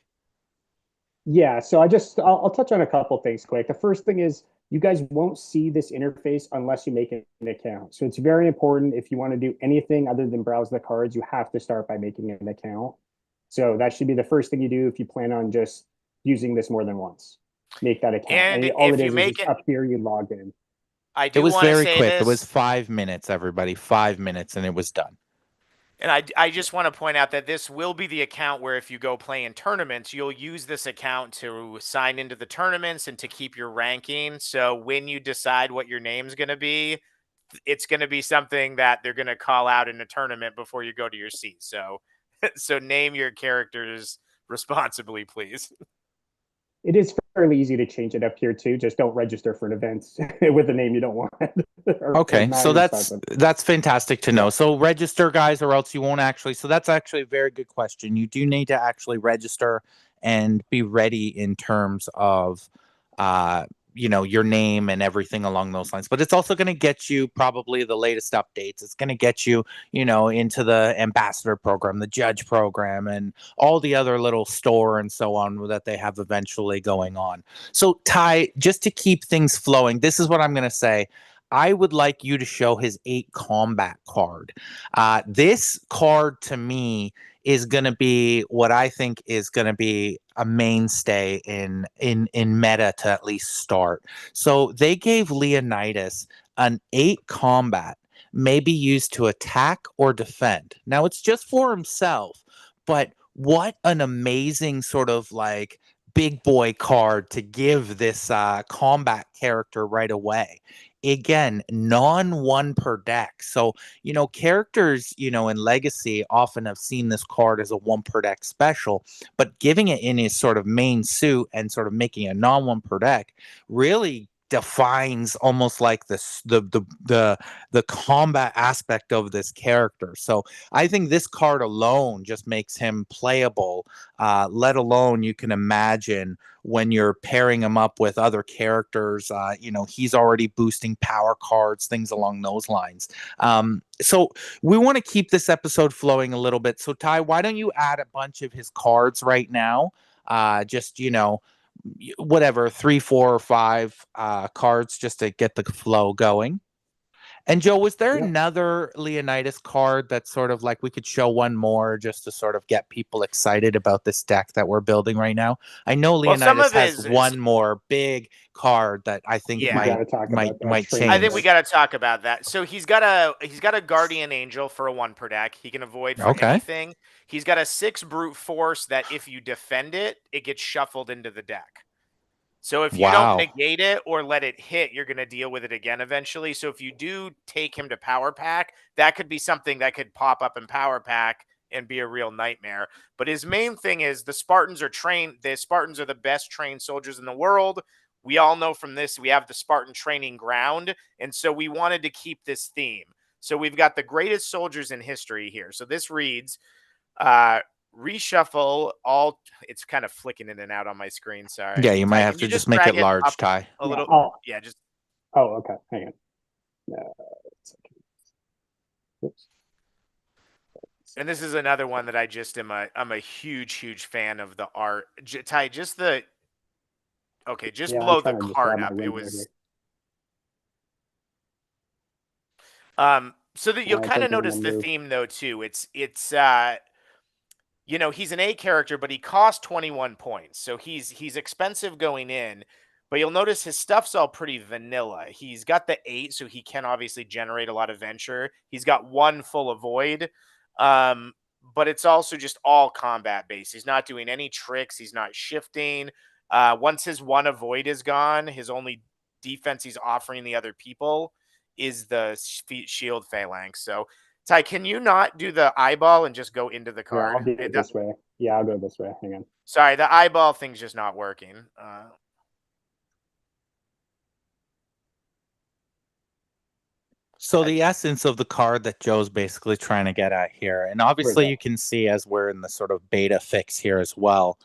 C: Yeah, so I'll touch on a couple things quick. The first thing is you guys won't see this interface unless you make an account. So it's very important if you want to do anything other than browse the cards, you have to start by making an account. So that should be the first thing you do if you plan on just using this more than once. Make that account.
B: And
C: all
B: if
C: it
B: you
C: is
B: make
C: just
B: it,
C: up here, you log in.
B: I
A: It
B: do
A: was
B: want to
A: very
B: say
A: quick. It was
B: this.
A: 5 minutes, everybody. 5 minutes, and it was done.
B: And I just want to point out that this will be the account where if you go play in tournaments, you'll use this account to sign into the tournaments and to keep your ranking. So when you decide what your name's going to be, it's going to be something that they're going to call out in a tournament before you go to your seat. So, so name your characters responsibly, please.
C: It is fairly easy to change it up here too. Just don't register for an event with a name you don't want.
A: Okay, so that's fantastic to know. So register, guys, or else you won't actually. So that's actually a very good question. You do need to actually register and be ready in terms of, your name and everything along those lines. But it's also going to get you probably the latest updates. It's going to get you, into the ambassador program, the judge program, and all the other little store and so on that they have eventually going on. So Ty, just to keep things flowing, this is what I'm going to say. I would like you to show his 8 combat card. This card to me is going to be what I think is going to be a mainstay in meta to at least start. So they gave Leonidas an 8 combat, may be used to attack or defend. Now it's just for himself, but what an amazing sort of like big boy card to give this combat character right away. Again, non one per deck. So, characters, in Legacy often have seen this card as a one per deck special, but giving it in his sort of main suit and sort of making a non one per deck really defines almost like the combat aspect of this character. So I think this card alone just makes him playable. Let alone you can imagine when you're pairing him up with other characters. He's already boosting power cards, things along those lines. So we want to keep this episode flowing a little bit. So Ty, why don't you add a bunch of his cards right now? Just whatever, 3, 4, or 5 cards just to get the flow going. And Joe, was there another Leonidas card that sort of like we could show one more just to sort of get people excited about this deck that we're building right now? I know Leonidas has one more big card that I think might change.
B: I think we got to talk about that. So he's got a Guardian Angel for a 1 per deck. He can avoid for anything. He's got a 6 Brute Force that if you defend it, it gets shuffled into the deck. So if you don't negate it or let it hit, you're going to deal with it again eventually. So if you do take him to Power Pack, that could be something that could pop up in Power Pack and be a real nightmare. But his main thing is the Spartans are trained. The Spartans are the best trained soldiers in the world. We all know from this, we have the Spartan training ground. And so we wanted to keep this theme. So we've got the greatest soldiers in history here. So this reads, reshuffle all. It's kind of flicking in and out on my screen. Sorry.
A: Yeah, you might have to just make it large, Ty.
B: A little. Yeah, just.
C: Oh, okay. Hang on.
B: Oops. And this is another one that I just I'm a huge fan of the art. Ty, just the. Okay, just blow the card up. It was. So that you'll kind of notice the theme though too. It's he's an A character, but he costs 21 points. So he's expensive going in, but you'll notice his stuff's all pretty vanilla. He's got the 8, so he can obviously generate a lot of venture. He's got 1 full avoid, but it's also just all combat based. He's not doing any tricks. He's not shifting. Once his 1 avoid is gone, his only defense he's offering the other people is the shield phalanx. So Ty, can you not do the eyeball and just go into the
C: Here, I'll
B: card?
C: do it this way. Yeah, I'll go this way. Hang on.
B: Sorry, the eyeball thing's just not working.
A: So the essence of the card that Joe's basically trying to get at here, and obviously you can see as we're in the sort of beta fix here as well,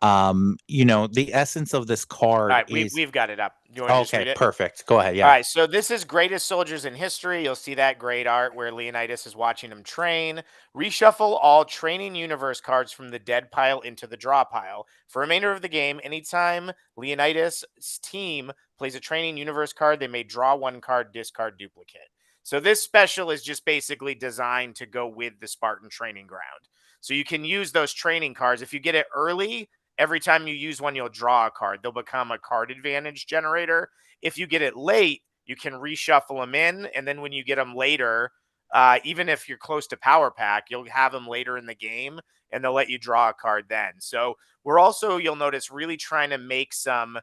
A: the essence of this card
B: All right,
A: is...
B: we've got it up. You want to just
A: Okay,
B: read it?
A: perfect. Go ahead,
B: All
A: yeah.
B: right, so this is greatest soldiers in history. You'll see that great art where Leonidas is watching him train. Reshuffle all training universe cards from the dead pile into the draw pile. For remainder of the game, anytime Leonidas' team plays a training universe card, they may draw one card, discard duplicate. So this special is just basically designed to go with the Spartan training ground. So you can use those training cards. If you get it early, every time you use one, you'll draw a card. They'll become a card advantage generator. If you get it late, you can reshuffle them in. And then when you get them later, even if you're close to power pack, you'll have them later in the game and they'll let you draw a card then. So we're also, you'll notice, really trying to make some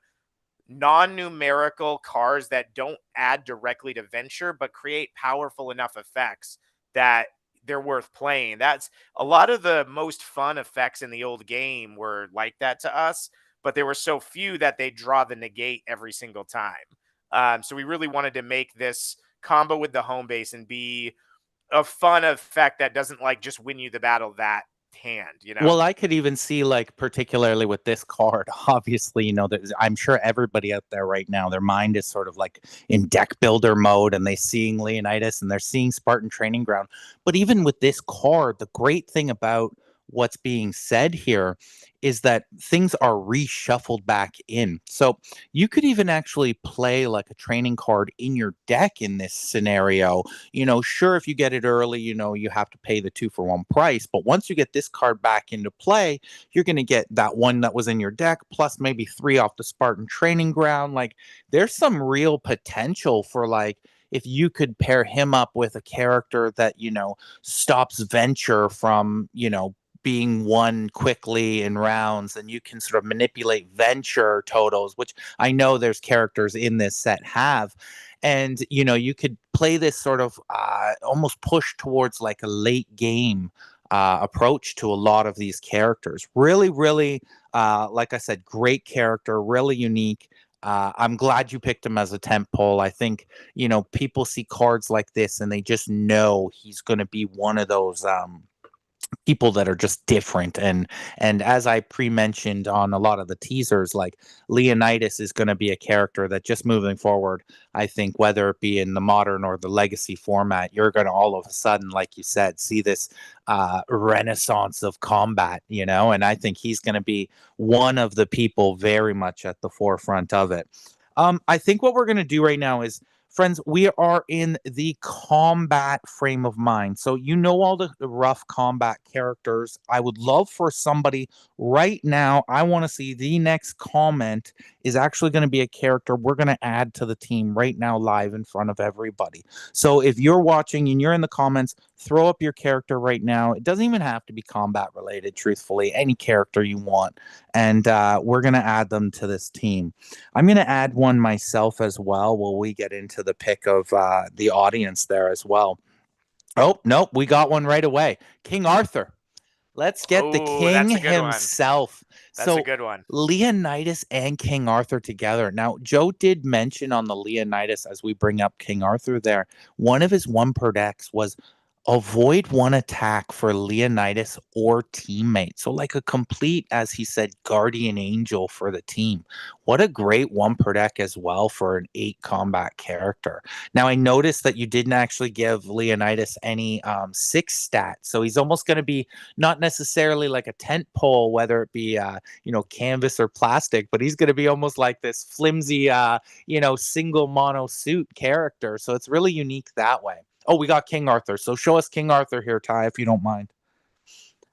B: non-numerical cards that don't add directly to venture, but create powerful enough effects that they're worth playing. That's a lot of the most fun effects in the old game were like that to us, but there were so few that they draw the negate every single time. So we really wanted to make this combo with the home base and be a fun effect that doesn't like just win you the battle that hand,
A: Well, I could even see, like, particularly with this card, obviously, I'm sure everybody out there right now, their mind is sort of like in deck builder mode and they seeing Leonidas and they're seeing Spartan Training Ground. But even with this card, the great thing about what's being said here is that things are reshuffled back in. So you could even actually play like a training card in your deck in this scenario. Sure, if you get it early, you have to pay the 2-for-1 price. But once you get this card back into play, you're going to get that one that was in your deck, plus maybe 3 off the Spartan Training Ground. Like, there's some real potential for, like, if you could pair him up with a character that, stops Venture from, being won quickly in rounds, and you can sort of manipulate venture totals, which I know there's characters in this set have. And, you could play this sort of almost push towards like a late game approach to a lot of these characters. Really, really, like I said, great character, really unique. I'm glad you picked him as a temp pole. I think, people see cards like this and they just know he's going to be one of those people that are just different. And as I pre-mentioned on a lot of the teasers, like, Leonidas is going to be a character that just moving forward, I think, whether it be in the modern or the legacy format, you're going to all of a sudden, like you said, see this renaissance of combat, and I think he's going to be one of the people very much at the forefront of it. I think what we're going to do right now is, friends, we are in the combat frame of mind. So all the rough combat characters. I would love for somebody right now. I want to see the next comment is actually going to be a character we're going to add to the team right now live in front of everybody. So if you're watching and you're in the comments, throw up your character right now. It doesn't even have to be combat related, truthfully. Any character you want. And we're going to add them to this team. I'm going to add one myself as well while we get into the pick of the audience there as well. Oh, nope, we got one right away. King Arthur. Let's get the king himself.
B: That's a good one.
A: Leonidas and King Arthur together. Now, Joe did mention on the Leonidas, as we bring up King Arthur there, one of his 1 per decks was avoid 1 attack for Leonidas or teammate. So like a complete, as he said, guardian angel for the team. What a great 1 per deck as well for an 8 combat character. Now, I noticed that you didn't actually give Leonidas any 6 stats. So he's almost going to be not necessarily like a tent pole, whether it be, canvas or plastic, but he's going to be almost like this flimsy, single mono suit character. So it's really unique that way. Oh, we got King Arthur. So show us King Arthur here, Ty, if you don't mind.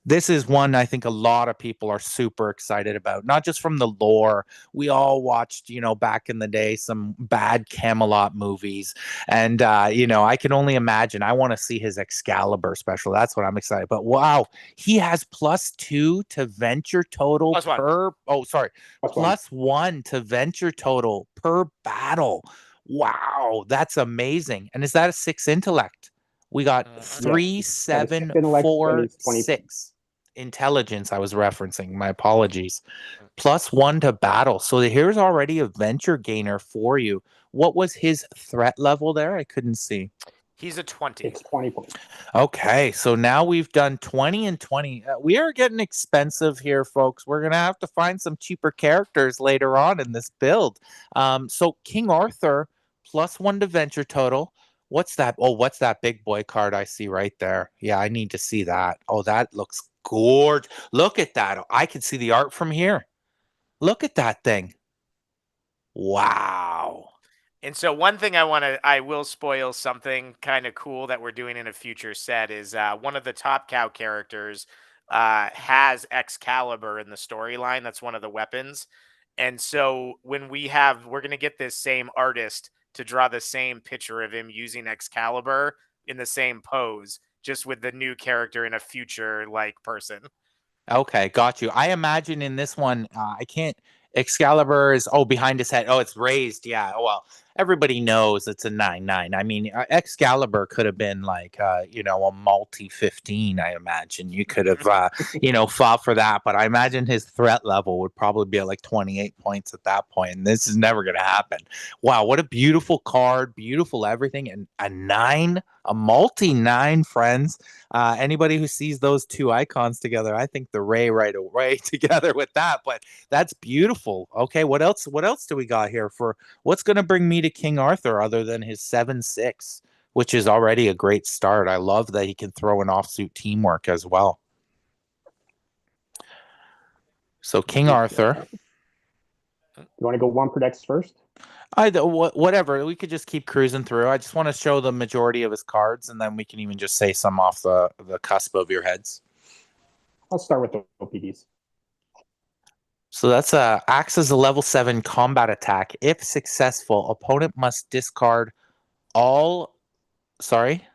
A: This is one I think a lot of people are super excited about, not just from the lore. We all watched, back in the day, some bad Camelot movies. And, I can only imagine. I want to see his Excalibur special. That's what I'm excited about. Wow. He has +2 to venture total per. Oh, sorry. +1 to venture total per battle. Wow. That's amazing. And is that a 6 intellect? We got
B: Mhm.
A: 3,
C: Yeah, the
A: 7,
C: sixth intellect
A: 4,
C: is 20.
A: 6 intelligence. I was referencing. My apologies.
B: Mm.
A: +1 to battle. So here's already a venture gainer for you. What was his threat level there? I couldn't see.
B: He's a 20.
C: It's 20 points.
A: Okay, so now we've done 20 and 20. We are getting expensive here, folks. We're going to have to find some cheaper characters later on in this build. So King Arthur, +1 to venture total. What's that? Oh, what's that big boy card I see right there? Yeah, I need to see that. Oh, that looks gorgeous. Look at that. I can see the art from here. Look at that thing. Wow.
B: And so one thing I will spoil something kind of cool that we're doing in a future set is one of the Top Cow characters has Excalibur in the storyline. That's one of the weapons. And so when we're going to get this same artist to draw the same picture of him using Excalibur in the same pose, just with the new character in a future like person.
A: Okay, got you. I imagine in this one, I can't. Excalibur is behind his head. Oh, it's raised. Yeah. Well, everybody knows it's a 9/9. I mean, Excalibur could have been like, a multi 15. I imagine you could have, fought for that. But I imagine his threat level would probably be at like 28 points at that point, and this is never going to happen. Wow, what a beautiful card, beautiful everything, and a 9, a multi 9, friends. Anybody who sees those two icons together, I think the Ray right away together with that. But that's beautiful. Okay, what else? What else do we got here for what's going to bring me to King Arthur other than his 7/6, which is already a great start. I love that he can throw an offsuit teamwork as well. So King Arthur.
C: You want to go one per dex first?
A: Whatever. We could just keep cruising through. I just want to show the majority of his cards, and then we can even just say some off the cusp of your heads.
C: I'll start with the OPDs.
A: So that's acts as a level 7 combat attack. If successful, opponent must discard all. Sorry.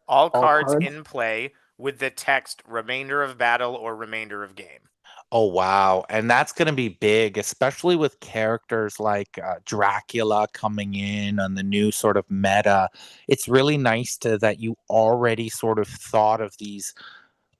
B: All
C: All
B: cards
C: cards.
B: in play with the text remainder of battle or remainder of game.
A: Oh wow, and that's going to be big, especially with characters like Dracula coming in on the new sort of meta. It's really nice that you already sort of thought of these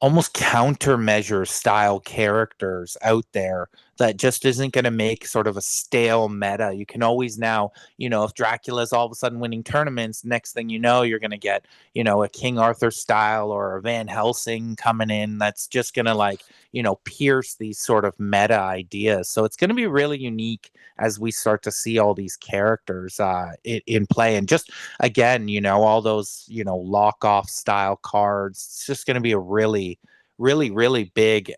A: almost countermeasure style characters out there that just isn't going to make sort of a stale meta. You can always now, if Dracula's all of a sudden winning tournaments, next thing you know, you're going to get, a King Arthur style or a Van Helsing coming in that's just going to pierce these sort of meta ideas. So it's going to be really unique as we start to see all these characters in play. And just again, all those, lock off style cards. It's just going to be a really, really, really big,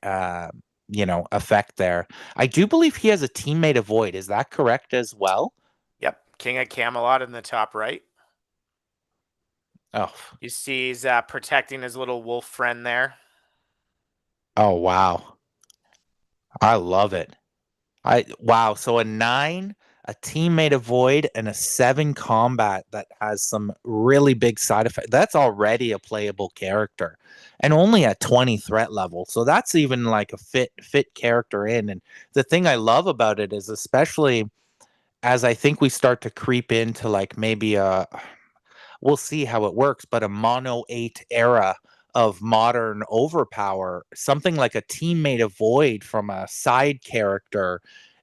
A: effect there. I do believe he has a teammate of Void. Is that correct as well?
B: Yep. King of Camelot in the top right.
A: Oh.
B: You see he's protecting his little wolf friend there.
A: Oh, wow. I love it. Wow. So a 9, a teammate of Void, and a 7 combat that has some really big side effects. That's already a playable character, and only at 20 threat level. So that's even like a fit character in. And the thing I love about it is, especially as I think we start to creep into like maybe we'll see how it works, but a mono 8 era of modern overpower, something like a teammate of Void from a side character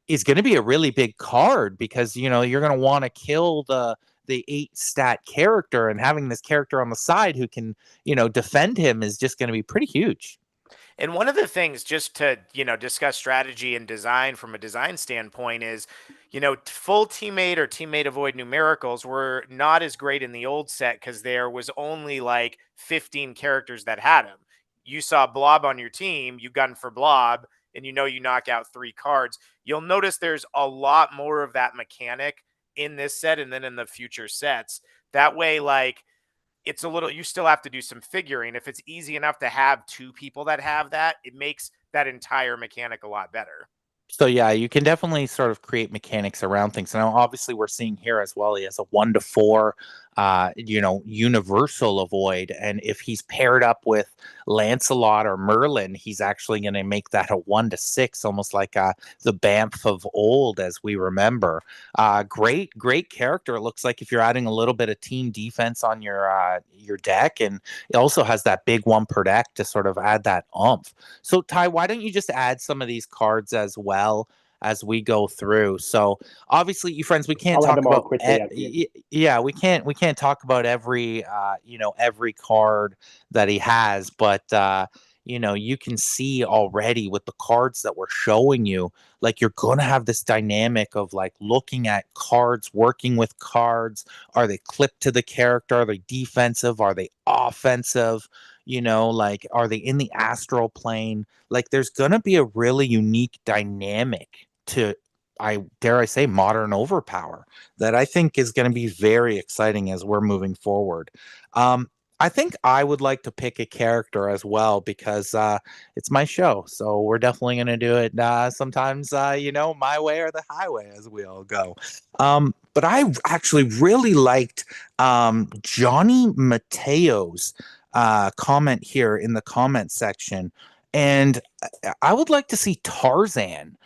A: is going to be a really big card because you're going to want to kill the 8 stat character, and having this character on the side who can defend him is just going to be pretty huge.
B: And one of the things, just to discuss strategy and design from a design standpoint, is full teammate or teammate avoid numericals were not as great in the old set because there was only like 15 characters that had them. You saw Blob on your team, you gun for Blob, and you knock out 3 cards. You'll notice there's a lot more of that mechanic in this set and then in the future sets. That way, like, it's a little, you still have to do some figuring. If it's easy enough to have 2 people that have that, it makes that entire mechanic a lot better.
A: So yeah, you can definitely sort of create mechanics around things. Now, obviously, we're seeing here as well. He has a 1 to 4 universal avoid. And if he's paired up with Lancelot or Merlin, he's actually going to make that a 1-6, almost like the Banff of old, as we remember. Great character. It looks like if you're adding a little bit of team defense on your deck, and it also has that big one per deck to sort of add that oomph. So Ty, why don't you just add some of these cards as well as we go through? So obviously, you friends, we can't
C: I'll add
A: talk
C: them all
A: about
C: quickly at the end.
A: yeah, we can't talk about every every card that he has, but you can see already with the cards that we're showing you, like you're going to have this dynamic of like looking at cards, working with cards. Are they clipped to the character? Are they defensive? Are they offensive? Like, are they in the astral plane? Like, there's going to be a really unique dynamic to, I dare I say, modern overpower that I think is going to be very exciting as we're moving forward. I think I would like to pick a character as well because it's my show. So we're definitely going to do it sometimes, my way or the highway, as we all go. But I actually really liked Johnny Mateo's comment here in the comment section. And I would like to see Tarzan,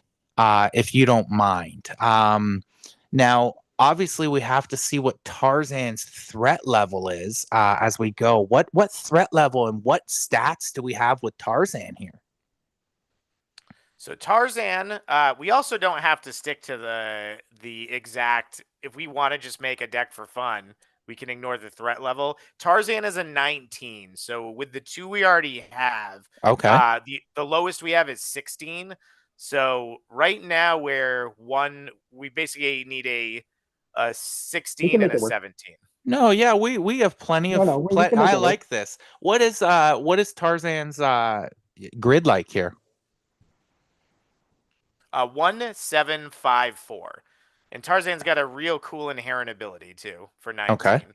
A: if you don't mind. Now, obviously, we have to see what Tarzan's threat level is as we go. What threat level and what stats do we have with Tarzan here?
B: So Tarzan, we also don't have to stick to the exact. If we want to just make a deck for fun, we can ignore the threat level. Tarzan is a 19. So with the 2 we already have,
A: Okay.
B: The lowest we have is 16. So right now we basically need a 16 and
C: make
B: a
C: it work.
B: 17.
A: No, yeah, we have plenty of.
C: We can make
A: I
C: it work.
A: like this. What is Tarzan's grid like here?
B: 1754. And Tarzan's got a real cool inherent ability too for 19.
A: Okay.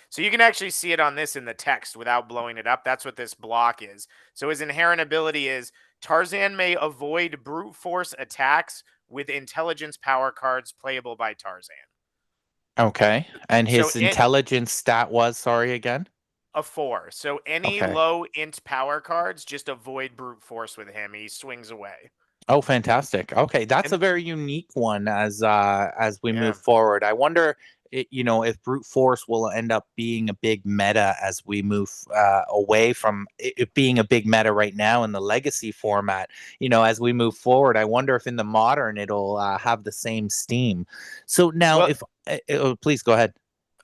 B: So you can actually see it on this in the text without blowing it up. That's what this block is. So his inherent ability is Tarzan may avoid brute force attacks with intelligence power cards playable by Tarzan.
A: Okay. And his
B: So
A: intelligence stat was, sorry, again?
B: a 4. So any
A: Okay.
B: low int power cards, just avoid brute force with him. He swings away.
A: Oh, fantastic. Okay, that's a
B: And
A: very unique one as we
B: yeah.
A: move forward. I wonder, if brute force will end up being a big meta as we move away from it being a big meta right now in the legacy format. As we move forward, I wonder if in the modern it'll have the same steam. So now,
B: Well,
A: if please go ahead.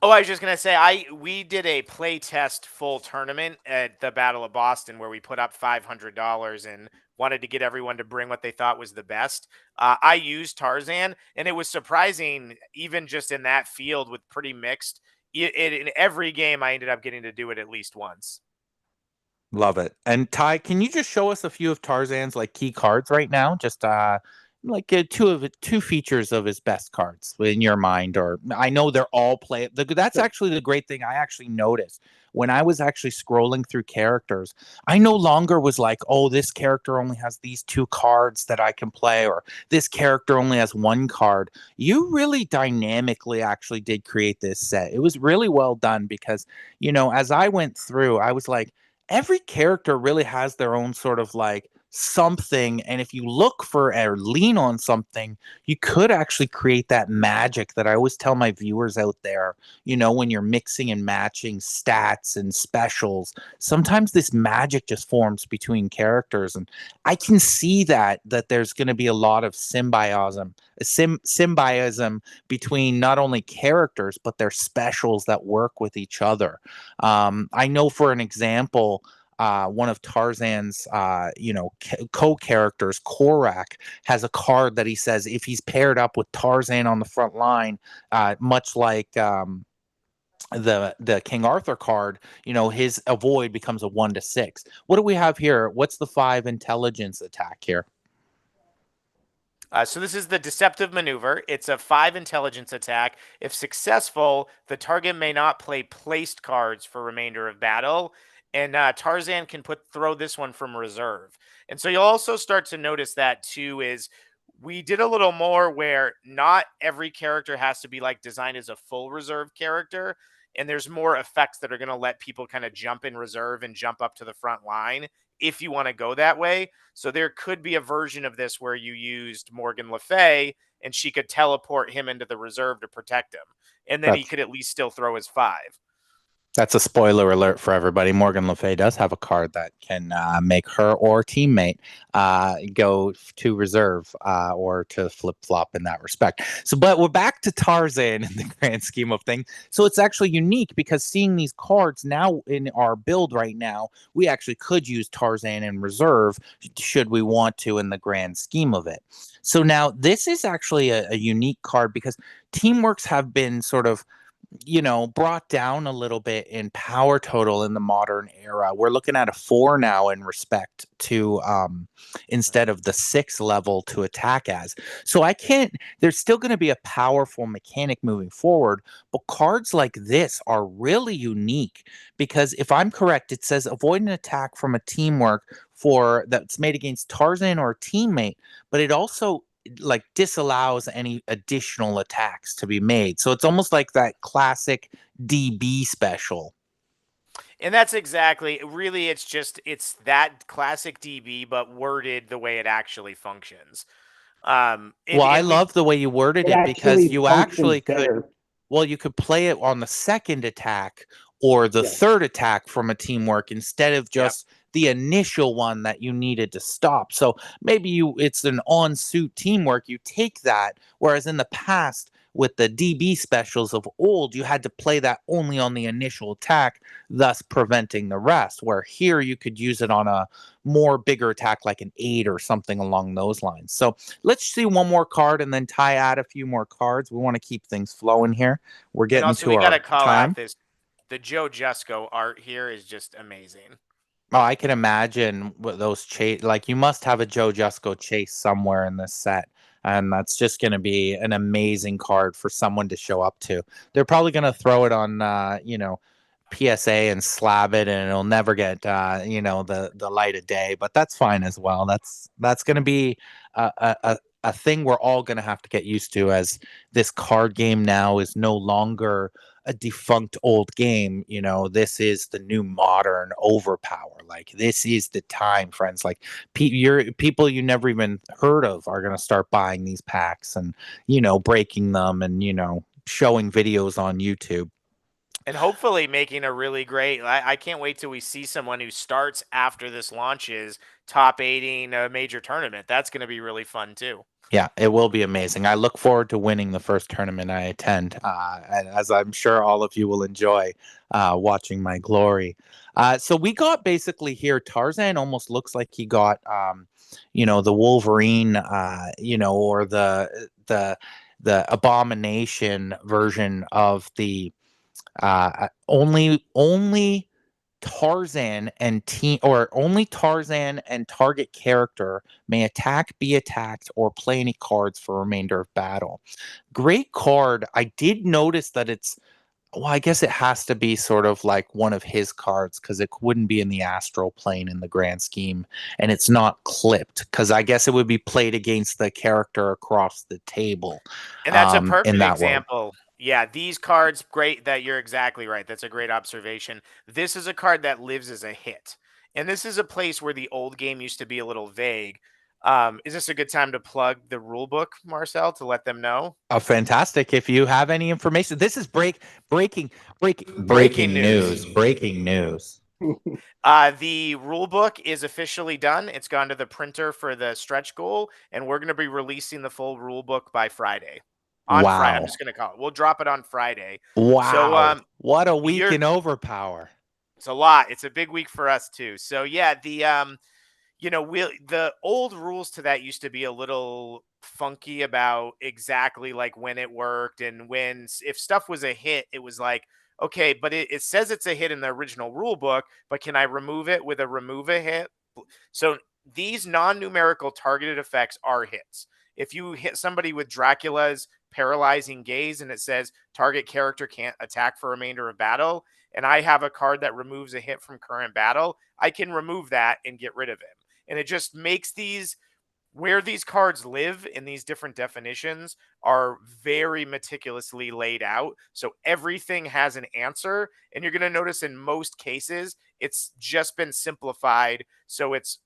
B: Oh, I was just gonna say, we did a play test full tournament at the Battle of Boston where we put up $500 and wanted to get everyone to bring what they thought was the best. I used Tarzan, and it was surprising, even just in that field with pretty mixed. In every game, I ended up getting to do it at least once.
A: Love it. And Ty, can you just show us a few of Tarzan's like key cards right now? Just like two features of his best cards in your mind, or I know they're all play. That's actually the great thing I actually noticed when I was actually scrolling through characters. I no longer was like, oh, this character only has these 2 cards that I can play, or this character only has 1 card. You really dynamically actually did create this set. It was really well done because, as I went through, I was like, every character really has their own sort of like something, and if you look for or lean on something, you could actually create that magic that I always tell my viewers out there. When you're mixing and matching stats and specials, sometimes this magic just forms between characters, and I can see that there's going to be a lot of symbiotism between not only characters but their specials that work with each other. I know, for an example, one of Tarzan's, co-characters, Korak, has a card that he says if he's paired up with Tarzan on the front line, much like the King Arthur card, his avoid becomes a 1-6. What do we have here? What's the 5 intelligence attack here?
B: So this is the deceptive maneuver. It's a 5 intelligence attack. If successful, the target may not play placed cards for remainder of battle. And Tarzan can throw this one from reserve. And so you'll also start to notice that too is we did a little more where not every character has to be like designed as a full reserve character. and there's more effects that are going to let people kind of jump in reserve and jump up to the front line if you want to go that way. So there could be a version of this where you used Morgan Le Fay and she could teleport him into the reserve to protect him, and then he could at least still throw his 5.
A: That's a spoiler alert for everybody. Morgan Le Fay does have a card that can make her or teammate go to reserve or to flip flop in that respect. So, but we're back to Tarzan in the grand scheme of things. So it's actually unique because seeing these cards now in our build right now, we actually could use Tarzan in reserve should we want to in the grand scheme of it. So now this is actually a unique card because Teamworks have been sort of brought down a little bit in power total in the modern era. We're looking at a 4 now in respect to instead of the 6 level to attack as. So there's still going to be a powerful mechanic moving forward, but cards like this are really unique because if I'm correct, it says avoid an attack from a teamwork that's made against Tarzan or a teammate, but it also like disallows any additional attacks to be made. So it's almost like that classic DB special.
B: And that's exactly, really, it's that classic DB, but worded the way it actually functions.
A: I love the way you worded it because you actually could, you could play it on the second attack or the third attack from a teamwork instead of just the initial one that you needed to stop. So maybe it's an on-suit teamwork. You take that, whereas in the past with the DB specials of old, you had to play that only on the initial attack, thus preventing the rest. Where here you could use it on a more bigger attack like an 8 or something along those lines. So let's see one more card and then add a few more cards. We want to keep things flowing here. We're getting to our time. We got to call out
B: the Joe Jusko art here is just amazing.
A: Oh, I can imagine what those chase. Like, you must have a Joe Jusko chase somewhere in this set, and that's just going to be an amazing card for someone to show up to. They're probably going to throw it on, PSA and slab it, and it'll never get, the light of day. But that's fine as well. That's going to be a thing we're all going to have to get used to, as this card game now is no longer a defunct old game. This is the new modern OverPower. Like, this is the time, friends. Like, people you never even heard of are going to start buying these packs and breaking them and showing videos on YouTube.
B: And hopefully making a really great, I can't wait till we see someone who starts after this launches top 8ing a major tournament. That's going to be really fun too.
A: Yeah, it will be amazing. I look forward to winning the first tournament I attend, and as I'm sure all of you will enjoy watching my glory. So we got basically here, Tarzan almost looks like he got, the Wolverine, or the Abomination version of the only Tarzan and target character may attack, be attacked, or play any cards for remainder of battle. Great card. I did notice that I guess it has to be sort of like one of his cards because it wouldn't be in the astral plane in the grand scheme, and it's not clipped because I guess it would be played against the character across the table.
B: And that's a perfect example. Yeah, these cards, great that you're exactly right. That's a great observation. This is a card that lives as a hit. And this is a place where the old game used to be a little vague. Is this a good time to plug the rule book, Marcel, to let them know?
A: Oh, fantastic. If you have any information, this is breaking news. Breaking news.
B: The rule book is officially done. It's gone to the printer for the stretch goal, and we're going to be releasing the full rule book by Friday. Friday, I'm just going to call it. We'll drop it on Friday.
A: Wow. So, what a week in OverPower.
B: It's a lot. It's a big week for us too. So yeah, the old rules to that used to be a little funky about exactly like when it worked and if stuff was a hit, it was like, okay, but it says it's a hit in the original rule book, but can I remove it with a remove a hit? So these non-numerical targeted effects are hits. If you hit somebody with Dracula's paralyzing gaze and it says target character can't attack for remainder of battle, and I have a card that removes a hit from current battle, I can remove that and get rid of him. And it just makes these where these cards live in these different definitions are very meticulously laid out. So everything has an answer. And you're going to notice in most cases, it's just been simplified. So it's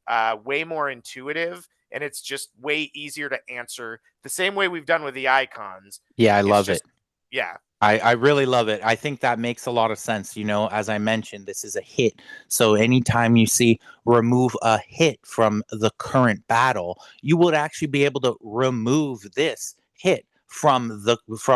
B: way more intuitive and it's just way easier to answer the same way we've done with the icons.
A: Yeah, I
B: It's
A: love
B: just,
A: it.
B: yeah.
A: I really love it. I think that makes a lot of sense. You know, as I mentioned, this is a hit. So anytime you see remove a hit from the current battle, you would actually be able to remove this hit from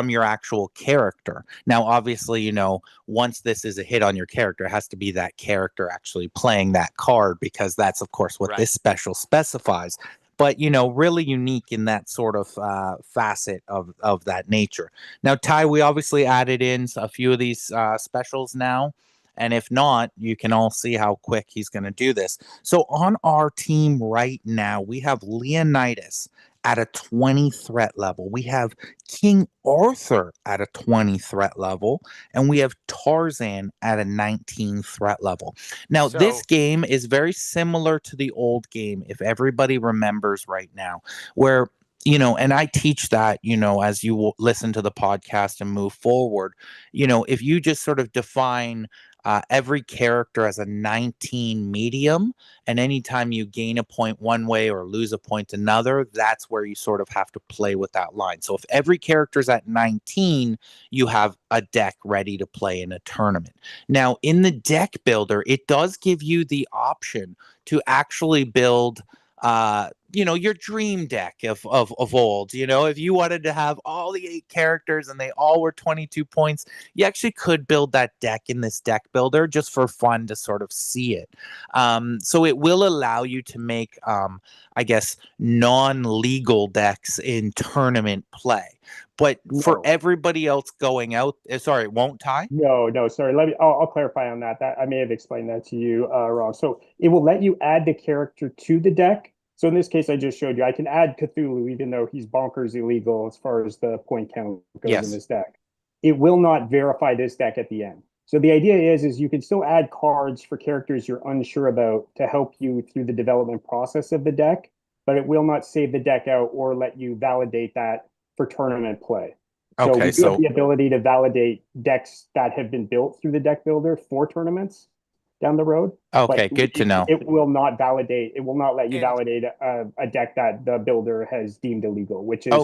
A: your actual character. Now, obviously, you know, once this is a hit on your character, it has to be that character actually playing that card, because that's of course what this special specifies. But you know, really unique in that sort of facet of that nature. Now, Ty, we obviously added in a few of these specials now. And if not, you can all see how quick he's going to do this. So on our team right now, we have Leonidas at a 20 threat level. We have King Arthur at a 20 threat level. And we have Tarzan at a 19 threat level. Now, this game is very similar to the old game, if everybody remembers right now, where you know, and I teach that, you know, as you listen to the podcast and move forward, you know, if you just sort of define every character as a 19 medium, and anytime you gain a point one way or lose a point another, that's where you sort of have to play with that line. So if every character is at 19, you have a deck ready to play in a tournament. Now, in the deck builder, it does give you the option to actually build you know, your dream deck of old. You know, if you wanted to have all the 8 characters and they all were 22 points, you actually could build that deck in this deck builder just for fun to sort of see it. So it will allow you to make, I guess, non-legal decks in tournament play. But for everybody else going out, sorry, it won't, Ty?
C: No, sorry. I'll clarify on that. That I may have explained that to you wrong. So it will let you add the character to the deck. So in this case, I just showed you, I can add Cthulhu, even though he's bonkers illegal as far as the point count goes in this deck. It will not verify this deck at the end. So the idea is you can still add cards for characters you're unsure about to help you through the development process of the deck, but it will not save the deck out or let you validate that for tournament play. So we do have the ability to validate decks that have been built through the deck builder for tournaments down the road.
A: Okay, good to know.
C: It will not validate. It will not let you validate a deck that the builder has deemed illegal, which is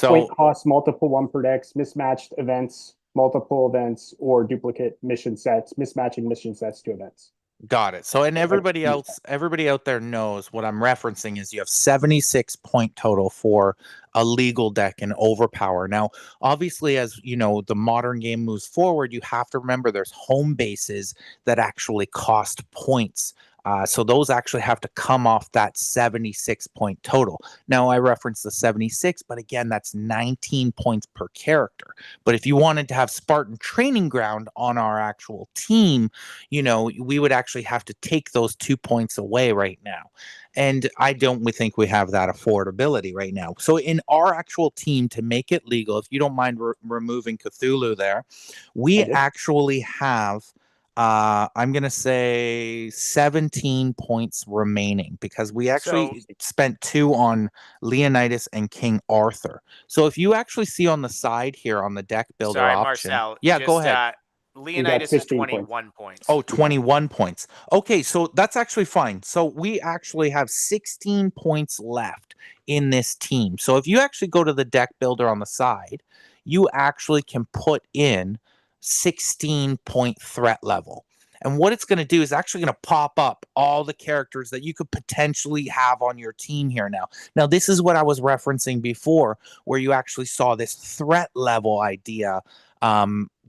C: point cost, multiple 1 per decks, mismatched events, multiple events, or duplicate mission sets, mismatching mission sets to events.
A: Got it. So, and everybody out there knows what I'm referencing is you have 76 point total for a legal deck in OverPower. Now, obviously, as you know, the modern game moves forward, you have to remember there's home bases that actually cost points. So those actually have to come off that 76 point total. Now, I referenced the 76, but again, that's 19 points per character. But if you wanted to have Spartan Training Ground on our actual team, you know, we would actually have to take those 2 points away right now. And I don't think we have that affordability right now. So in our actual team, to make it legal, if you don't mind removing Cthulhu there, we actually have I'm going to say 17 points remaining, because we actually spent 2 on Leonidas and King Arthur. So if you actually see on the side here on the deck builder option.
B: Marcel,
A: go ahead.
B: Leonidas is 21 points.
A: Oh, 21 points. Okay, so that's actually fine. So we actually have 16 points left in this team. So if you actually go to the deck builder on the side, you actually can put in 16 point threat level. And what it's going to do is actually going to pop up all the characters that you could potentially have on your team here now. Now, this is what I was referencing before, where you actually saw this threat level idea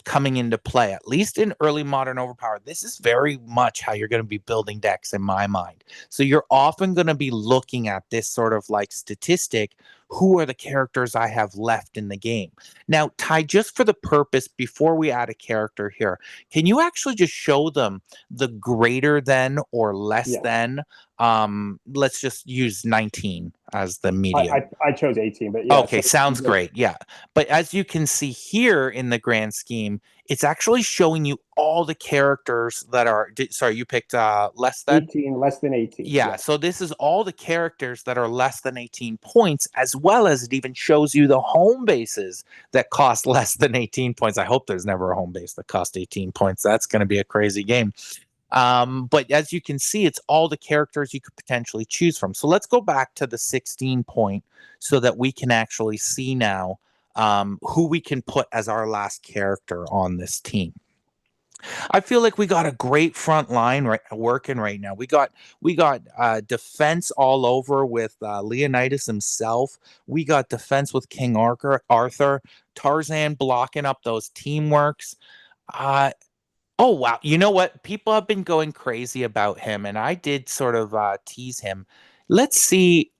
A: coming into play, at least in early modern OverPower. This is very much how you're going to be building decks in my mind. So you're often going to be looking at this sort of like statistic. Who are the characters I have left in the game? Now, Ty, just for the purpose, before we add a character here, can you actually just show them the greater than or less than? Let's just use 19 as the medium.
C: I chose 18, but
A: okay, sounds great. Yeah. But as you can see here in the grand scheme, it's actually showing you all the characters that are. Sorry, you picked less than
C: 18, less than 18.
A: Yeah, so this is all the characters that are less than 18 points, as well as it even shows you the home bases that cost less than 18 points. I hope there's never a home base that costs 18 points. That's going to be a crazy game. But as you can see, it's all the characters you could potentially choose from. So let's go back to the 16 point so that we can actually see now who we can put as our last character on this team. I feel like we got a great front line working right now. We got defense all over with Leonidas himself. We got defense with King Arthur, Tarzan blocking up those teamworks. Oh wow! You know what? People have been going crazy about him, and I did sort of tease him. Let's see,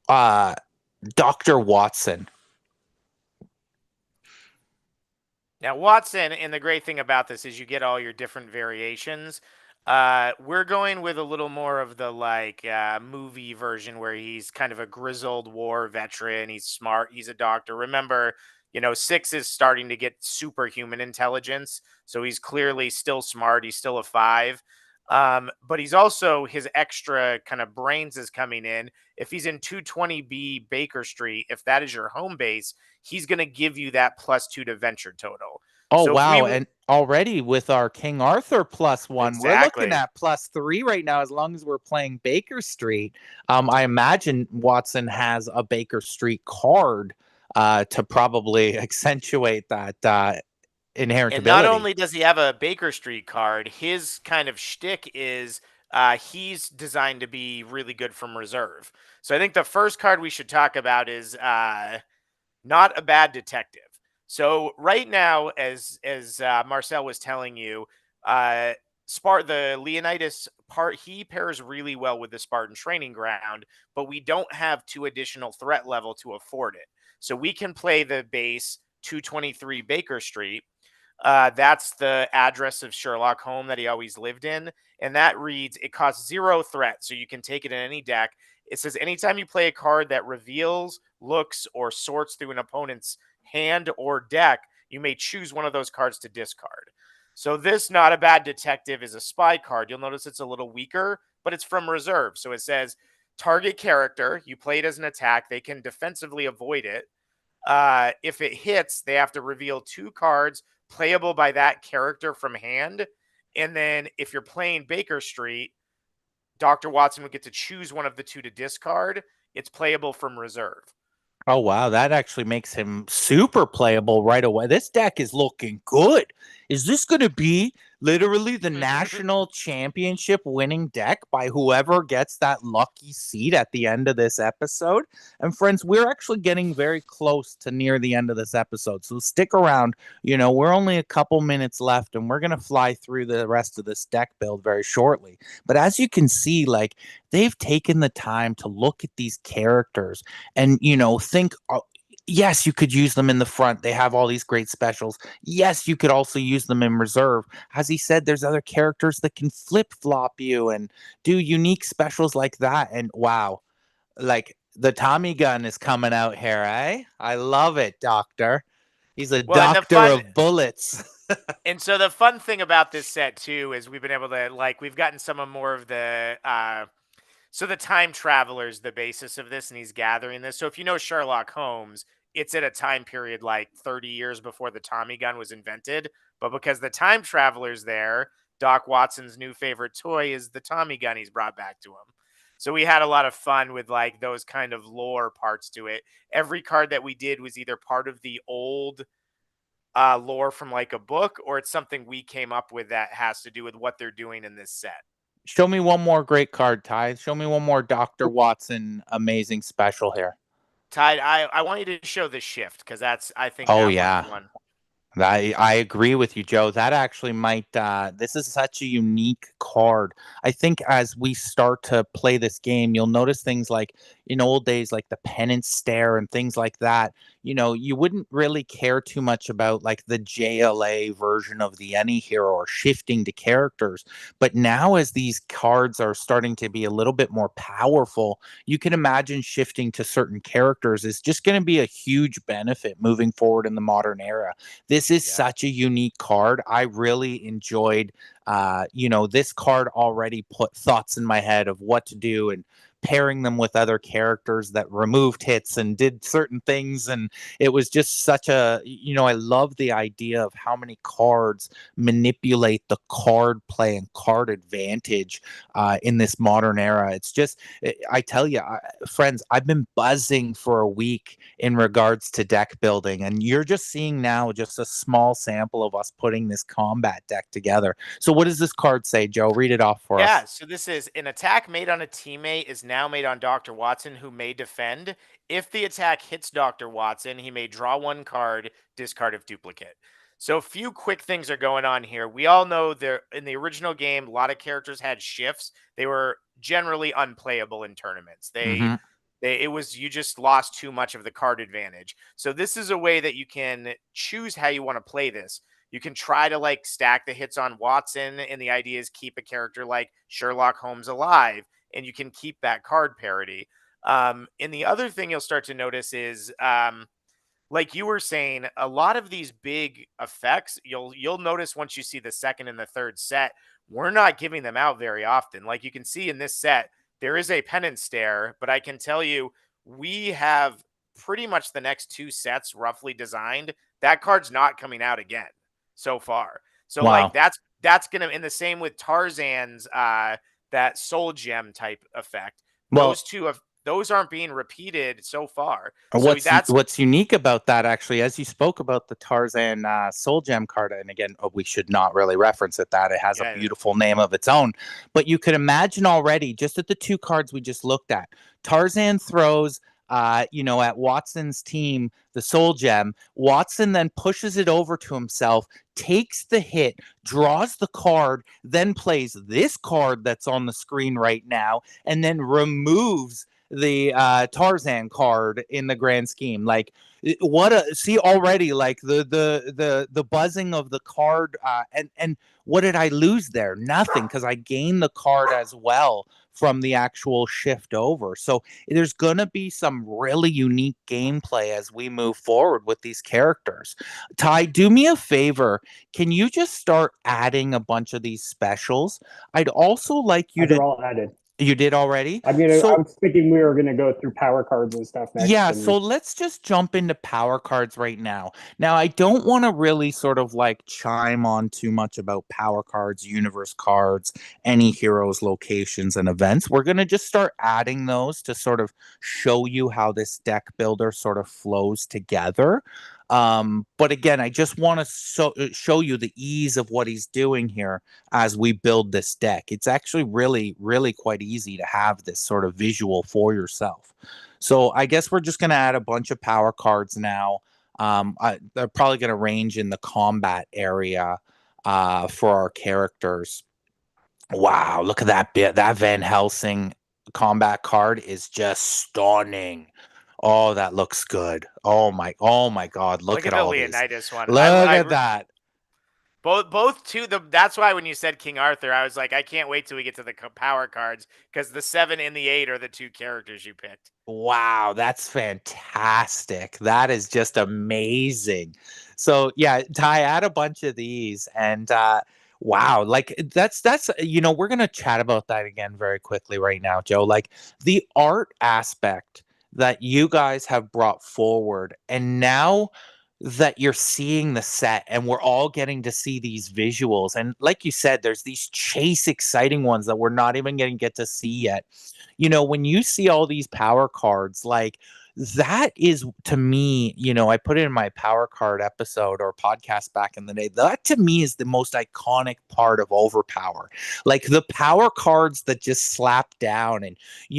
A: Dr. Watson.
B: Now, Watson, and the great thing about this is you get all your different variations. We're going with a little more of the movie version where he's kind of a grizzled war veteran. He's smart. He's a doctor. Remember, 6 is starting to get superhuman intelligence. So he's clearly still smart. He's still a 5. But he's also, his extra kind of brains is coming in. If he's in 220B Baker Street, if that is your home base, he's going to give you that +2 to venture total.
A: Oh,
B: So
A: wow. And already with our King Arthur +1, we're looking at +3 right now, as long as we're playing Baker Street. I imagine Watson has a Baker Street card to probably accentuate that inherent
B: and
A: ability.
B: not only does he have a Baker Street card, his kind of shtick is he's designed to be really good from reserve. So I think the first card we should talk about is Not a Bad Detective. So right now, as Marcel was telling you, the Leonidas part, he pairs really well with the Spartan training ground, but we don't have 2 additional threat level to afford it. So we can play the base 223 Baker Street. That's the address of Sherlock Holmes that he always lived in. And that reads, it costs 0 threat, so you can take it in any deck. It says anytime you play a card that reveals, looks, or sorts through an opponent's hand or deck, you may choose one of those cards to discard. So this Not a Bad Detective is a spy card. You'll notice it's a little weaker, but it's from reserve. So it says target character, you play it as an attack, they can defensively avoid it. If it hits, they have to reveal 2 cards playable by that character from hand. And then if you're playing Baker Street, Dr. Watson would get to choose one of the 2 to discard. It's playable from reserve.
A: Oh, wow. That actually makes him super playable right away. This deck is looking good. Is this going to be literally the national championship winning deck by whoever gets that lucky seat at the end of this episode? And friends, we're actually getting very close to near the end of this episode. So stick around. We're only a couple minutes left and we're going to fly through the rest of this deck build very shortly. But as you can see, they've taken the time to look at these characters and, think, yes, you could use them in the front. They have all these great specials. Yes, you could also use them in reserve. As he said, there's other characters that can flip-flop you and do unique specials like that. And wow, the Tommy gun is coming out here, eh? I love it, Doctor. He's a doctor of bullets.
B: And so the fun thing about this set, too, is we've been able to, we've gotten some of more of the... So the time traveler's the basis of this, and he's gathering this. So if you know Sherlock Holmes, it's at a time period 30 years before the Tommy gun was invented. But because the time traveler's there, Doc Watson's new favorite toy is the Tommy gun he's brought back to him. So we had a lot of fun with those kind of lore parts to it. Every card that we did was either part of the old lore from a book, or it's something we came up with that has to do with what they're doing in this set.
A: Show me one more great card, Ty. Show me one more Dr. Watson amazing special here.
B: Ty, I want you to show the shift because that's, I think,
A: one. I agree with you, Joe. That actually might, this is such a unique card. I think as we start to play this game, you'll notice things like, in old days, like the penance stare and things like that, you wouldn't really care too much about like the JLA version of the any hero or shifting to characters. But now, as these cards are starting to be a little bit more powerful, you can imagine shifting to certain characters is just going to be a huge benefit moving forward in the modern era. This is such a unique card. I really enjoyed, this card already put thoughts in my head of what to do and pairing them with other characters that removed hits and did certain things. And it was just such I love the idea of how many cards manipulate the card play and card advantage in this modern era. It's just, I tell you, friends, I've been buzzing for a week in regards to deck building, and you're just seeing now just a small sample of us putting this combat deck together. So what does this card say, Joe? Read it off for us.
B: Yeah, so this is an attack made on a teammate is now made on Dr. Watson, who may defend. If the attack hits Dr. Watson, he may draw one card, discard if duplicate. So a few quick things are going on here. We all know there in the original game, a lot of characters had shifts. They were generally unplayable in tournaments. It was, you just lost too much of the card advantage. So this is a way that you can choose how you want to play this. You can try to like stack the hits on Watson, and the idea is keep a character like Sherlock Holmes alive, and you can keep that card parity. And the other thing you'll start to notice is, like you were saying, a lot of these big effects, you'll notice once you see the second and the third set, we're not giving them out very often. Like you can see in this set, there is a penance stare, but I can tell you, we have pretty much the next two sets roughly designed. That card's not coming out again so far. So
A: Wow.
B: like that's gonna, in the same with Tarzan's that soul gem type effect. Those aren't being repeated so far.
A: What's unique about that, actually, as you spoke about the Tarzan Soul Gem card, and again, we should not really reference it, that it has a beautiful name of its own, but you could imagine already, just at the two cards we just looked at, Tarzan throws at Watson's team the Soul Gem. Watson then pushes it over to himself, takes the hit, draws the card, then plays this card that's on the screen right now, and then removes the Tarzan card in the grand scheme. Like, see already, like the buzzing of the card, and what did I lose there? Nothing, because I gained the card as well from the actual shift over. So there's gonna be some really unique gameplay as we move forward with these characters. Ty, do me a favor, can you just start adding a bunch of these specials? I'd also like you
C: They're all added.
A: You did already?
C: I was thinking we were going to go through power cards and stuff next.
A: Yeah, so let's just jump into power cards right now. Now, I don't want to really sort of like chime on too much about power cards, universe cards, any heroes, locations, and events. We're going to just start adding those to sort of show you how this deck builder sort of flows together. But again, I just want to show you the ease of what he's doing here as we build this deck. It's actually really, really quite easy to have this sort of visual for yourself. So I guess we're just going to add a bunch of power cards now. They're probably going to range in the combat area for our characters. Wow, look at that bit. That Van Helsing combat card is just stunning. Oh, that looks good. Oh my God! Look at
B: the
A: all
B: Leonidas
A: these.
B: one.
A: Look at that.
B: Both two. That's why when you said King Arthur, I was like, I can't wait till we get to the power cards, because the 7 and the 8 are the two characters you picked.
A: Wow, that's fantastic. That is just amazing. So yeah, Ty, add a bunch of these, and wow, like that's we're gonna chat about that again very quickly right now, Joe. Like the art aspect that you guys have brought forward, and now that you're seeing the set and we're all getting to see these visuals, and like you said, there's these chase exciting ones that we're not even going to get to see yet. When you see all these power cards, like that is, to me, I put it in my power card episode or podcast back in the day, that to me is the most iconic part of OverPower. Like the power cards that just slap down, and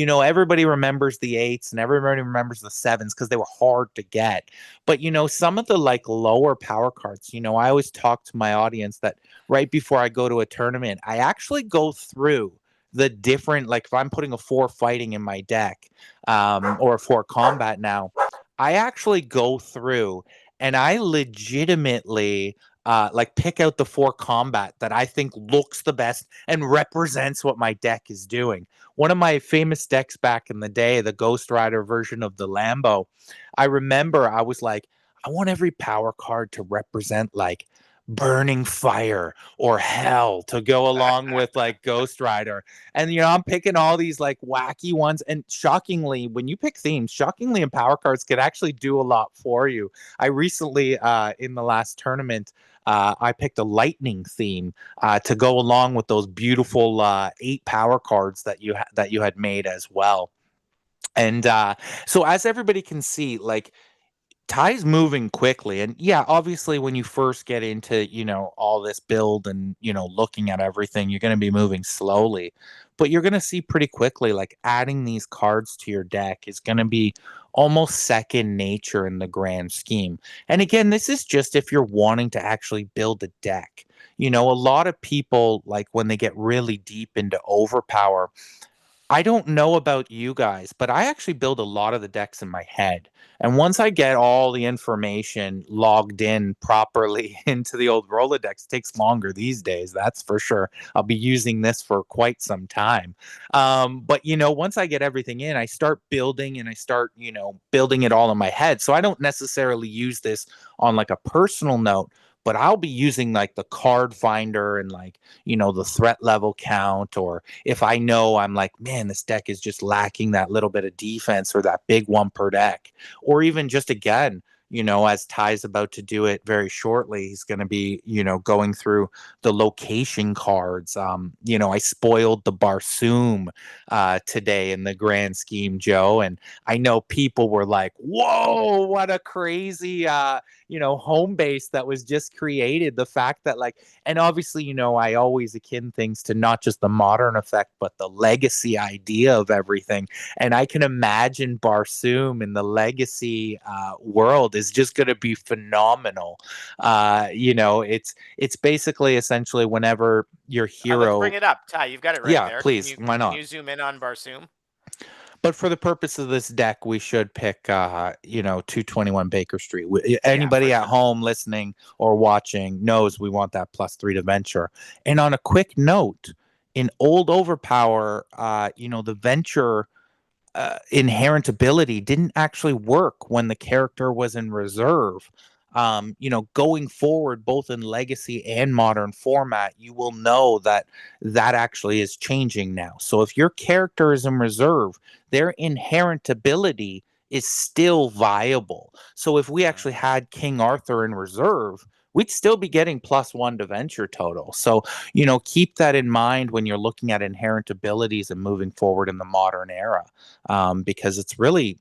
A: everybody remembers the 8s and everybody remembers the 7s because they were hard to get. But some of the like lower power cards, I always talk to my audience that right before I go to a tournament, I actually go through the different, like if I'm putting a 4 fighting in my deck, or a 4 combat now, I actually go through and I legitimately like pick out the 4 combat that I think looks the best and represents what my deck is doing. One of my famous decks back in the day, the Ghost Rider version of the Lambo, I remember I was like, I want every power card to represent like burning fire or hell to go along with like Ghost Rider. And I'm picking all these like wacky ones. And shockingly, when you pick themes, shockingly, and power cards can actually do a lot for you. I recently, in the last tournament, I picked a lightning theme to go along with those beautiful 8 power cards that you had made as well. And so as everybody can see, like Ty's moving quickly. And yeah, obviously when you first get into, all this build and, looking at everything, you're going to be moving slowly. But you're going to see pretty quickly, like adding these cards to your deck is going to be almost second nature in the grand scheme. And again, this is just if you're wanting to actually build a deck. A lot of people, like when they get really deep into Overpower, I don't know about you guys, but I actually build a lot of the decks in my head. And once I get all the information logged in properly into the old Rolodex, it takes longer these days, that's for sure. I'll be using this for quite some time. But, once I get everything in, I start building and I start, building it all in my head. So I don't necessarily use this on like a personal note, but I'll be using like the card finder and like, the threat level count, or if I know I'm like, man, this deck is just lacking that little bit of defense or that big one per deck, or even just again, as Ty's about to do it very shortly, he's going to be, going through the location cards. I spoiled the Barsoom today in the grand scheme, Joe, and I know people were like, whoa, what a crazy, home base that was just created. The fact that like, and obviously, I always akin things to not just the modern effect, but the legacy idea of everything. And I can imagine Barsoom in the legacy world is just going to be phenomenal. It's basically essentially whenever your hero.
B: Let's bring it up, Ty. You've got it right
A: yeah,
B: there.
A: Please, why not?
B: Can you zoom in on Barsoom?
A: But for the purpose of this deck, we should pick, 221 Baker Street. Anybody at home listening or watching knows we want that +3 to venture. And on a quick note, in old Overpower, the venture inherent ability didn't actually work when the character was in reserve. Going forward, both in legacy and modern format, you will know that actually is changing now. So if your character is in reserve, their inherent ability is still viable. So if we actually had King Arthur in reserve, we'd still be getting +1 to venture total. So, keep that in mind when you're looking at inherent abilities and moving forward in the modern era. Because it's really,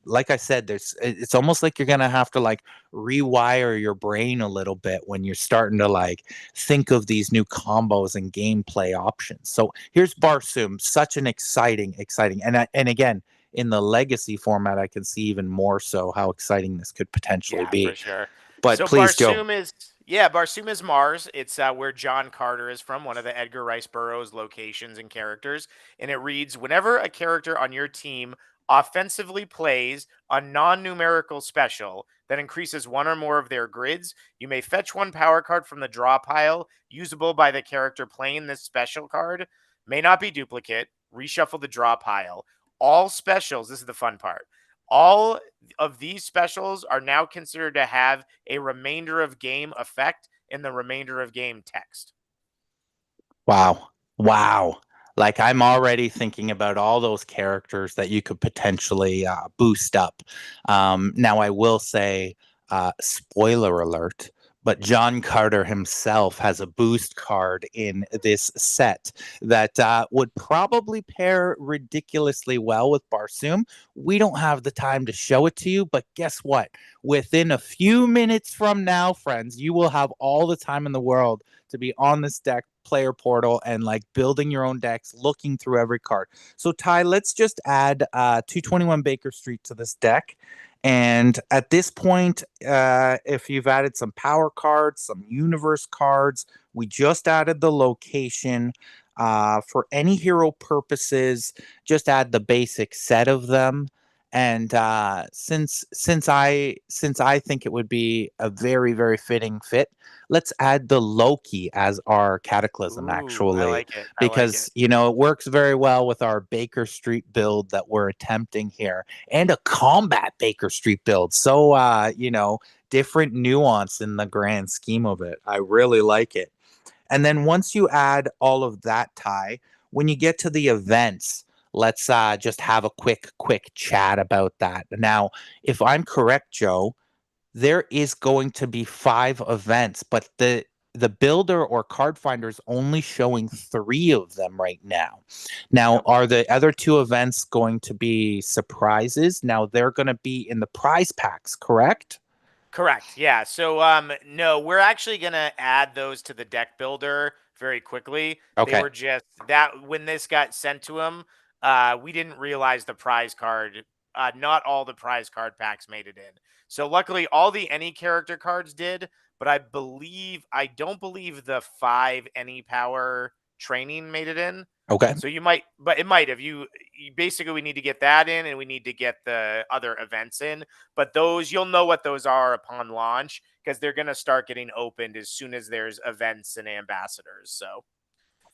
A: like I said, it's almost like you're going to have to like rewire your brain a little bit when you're starting to like think of these new combos and gameplay options. So here's Barsoom, such an exciting, and again, in the legacy format, I can see even more so how exciting this could potentially be.
B: For sure.
A: But
B: so
A: please,
B: Barsoom
A: Joe.
B: Barsoom is Mars. It's where John Carter is from, one of the Edgar Rice Burroughs locations and characters. And it reads, whenever a character on your team offensively plays a non-numerical special that increases one or more of their grids, you may fetch 1 power card from the draw pile usable by the character playing this special card. May not be duplicate. Reshuffle the draw pile. All specials, this is the fun part, all of these specials are now considered to have a remainder of game effect in the remainder of game text.
A: Wow. Like I'm already thinking about all those characters that you could potentially boost up. Now I will say, spoiler alert, but John Carter himself has a boost card in this set that would probably pair ridiculously well with Barsoom. We don't have the time to show it to you, but guess what? Within a few minutes from now, friends, you will have all the time in the world to be on this deck player portal and like building your own decks, looking through every card. So Ty, let's just add 221 Baker Street to this deck. And at this point, if you've added some power cards, some universe cards, we just added the location. For any hero purposes, just add the basic set of them. And since I think it would be a very very fitting fit, let's add the Loki as our Cataclysm
B: Ooh, I
A: actually,
B: like it. I like it.
A: because it works very well with our Baker Street build that we're attempting here, and a combat Baker Street build. So different nuance in the grand scheme of it. I really like it. And then once you add all of that, Ty, when you get to the events, let's just have a quick chat about that. Now, if I'm correct, Joe, there is going to be 5 events, but the builder or card finder is only showing 3 of them right now. Now,
B: Yep.
A: are the other 2 events going to be surprises? Now, they're going to be in the prize packs, correct?
B: Correct. Yeah. So no, we're actually gonna add those to the deck builder very quickly. They
A: Okay.
B: were just that when this got sent to him, we didn't realize the prize card. Not all the prize card packs made it in. So luckily, all the any character cards did. But I don't believe the 5 any power training made it in.
A: Okay.
B: So you might, but it might have. You basically we need to get that in, and we need to get the other events in. But those you'll know what those are upon launch because they're going to start getting opened as soon as there's events and ambassadors. So, um,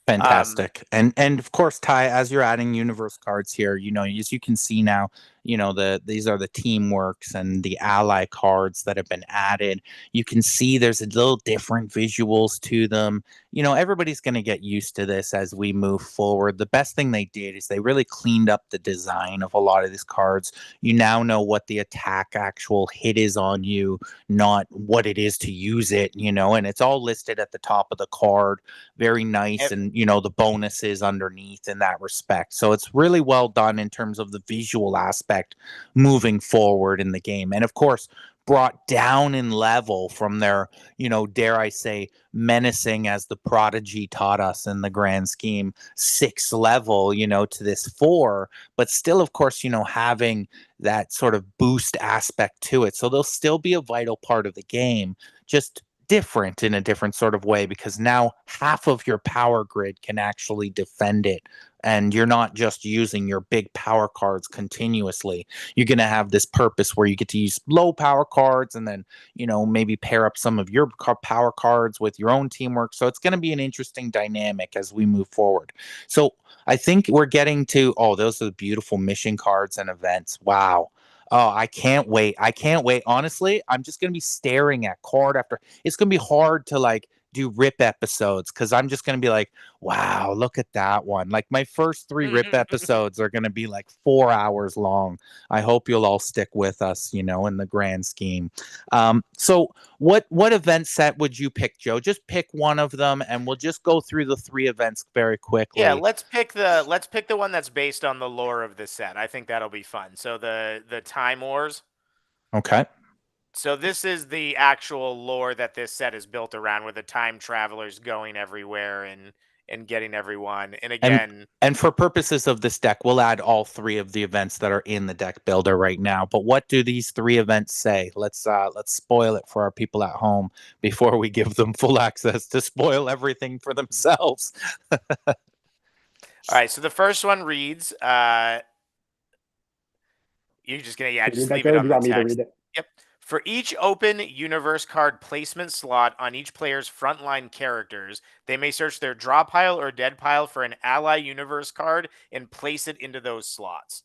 A: Fantastic. And of course, Ty, as you're adding universe cards here, as you can see now, these are the teamworks and the ally cards that have been added. You can see there's a little different visuals to them. Everybody's going to get used to this as we move forward. The best thing they did is they really cleaned up the design of a lot of these cards. You now know what the attack actual hit is on you, not what it is to use it, and it's all listed at the top of the card. Very nice.
B: and,
A: And the bonuses underneath in that respect, so it's really well done in terms of the visual aspect moving forward in the game. And of course, brought down in level from their dare I say menacing, as the Prodigy taught us in the grand scheme, 6 level to this 4, but still of course having that sort of boost aspect to it, so they'll still be a vital part of the game, just different in a different sort of way, because now half of your power grid can actually defend it, and you're not just using your big power cards continuously. You're going to have this purpose where you get to use low power cards, and then maybe pair up some of your power cards with your own teamwork. So it's going to be an interesting dynamic as we move forward. So I think we're getting to, those are the beautiful mission cards and events. Wow. Oh, I can't wait. I can't wait. Honestly, I'm just going to be staring at card after. It's going to be hard to do rip episodes, because I'm just going to be like, wow, look at that one. Like my first 3 rip episodes are going to be like 4 hours long. I hope you'll all stick with us, in the grand scheme. So what event set would you pick, Joe? Just pick one of them, and we'll just go through the 3 events very
B: yeah,
A: quickly.
B: let's pick the one that's based on the lore of the set. I think that'll be fun. So the Time Wars.
A: Okay.
B: So this is the actual lore that this set is built around, where the time travelers going everywhere and getting everyone. And
A: And
B: again,
A: and for purposes of this deck, we'll add all 3 of the events that are in the deck builder right now. But what do these 3 events say? Let's spoil it for our people at home before we give them full access to spoil everything for themselves.
B: all right. So the first one reads, you're just gonna
C: Can you read
B: just
C: that,
B: leave it
C: Joe? Do
B: on
C: you
B: the
C: want me to read
B: text.
C: it?
B: Yep. For each open universe card placement slot on each player's frontline characters, they may search their draw pile or dead pile for an ally universe card and place it into those slots.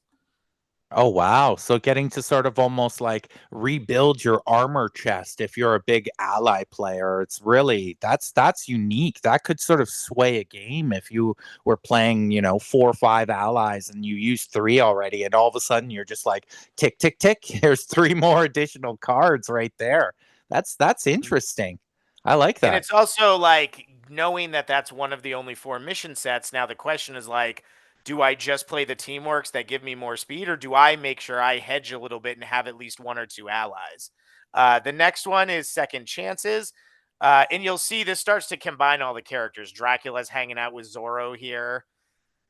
A: Oh wow. So getting to sort of almost like rebuild your armor chest if you're a big ally player. It's really that's unique. That could sort of sway a game if you were playing, 4 or 5 allies and you used 3 already, and all of a sudden you're just like tick tick tick, there's 3 more additional cards right there. That's interesting. I like
B: And
A: that.
B: it's also like knowing that that's one of the only 4 mission sets. Now the question is like, do I just play the teamworks that give me more speed, or do I make sure I hedge a little bit and have at least 1 or 2 allies? The next one is Second Chances. And you'll see this starts to combine all the characters. Dracula's hanging out with Zorro here.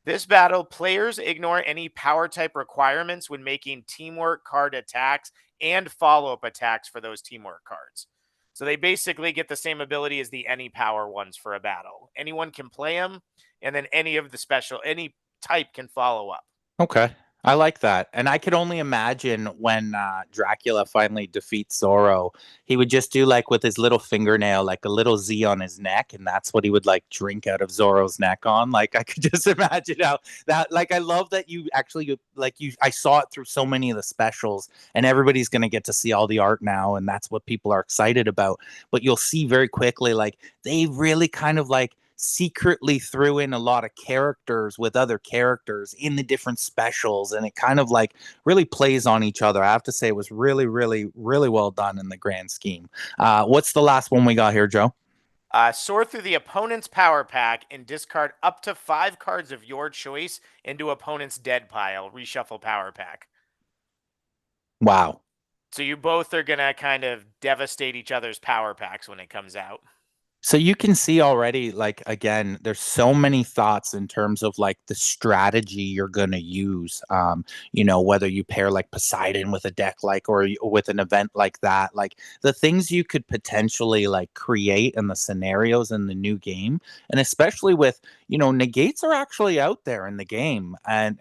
B: This battle, players ignore any power type requirements when making teamwork card attacks and follow up attacks for those teamwork cards. So they basically get the same ability as the any power ones for a battle. Anyone can play them, and then any type can follow up.
A: Okay. I like that. And I could only imagine when Dracula finally defeats Zorro, he would just do like with his little fingernail, like a little Z on his neck, and that's what he would like drink out of Zorro's neck on. Like I could just imagine how that like I love that you actually like you I saw it through so many of the specials, and everybody's gonna get to see all the art now, and that's what people are excited about. But you'll see very quickly, like they really kind of like secretly threw in a lot of characters with other characters in the different specials, and it kind of like really plays on each other. I have to say it was really, really, really well done in the grand scheme. What's the last one we got here, Joe?
B: Sort through the opponent's power pack and discard up to 5 cards of your choice into opponent's dead pile. Reshuffle power pack.
A: Wow.
B: So you both are going to kind of devastate each other's power packs when it comes out.
A: So you can see already, like, again, there's so many thoughts in terms of like the strategy you're going to use. Whether you pair like Poseidon with a deck like, or with an event like that, like the things you could potentially like create and the scenarios in the new game. And especially with, negates are actually out there in the game. And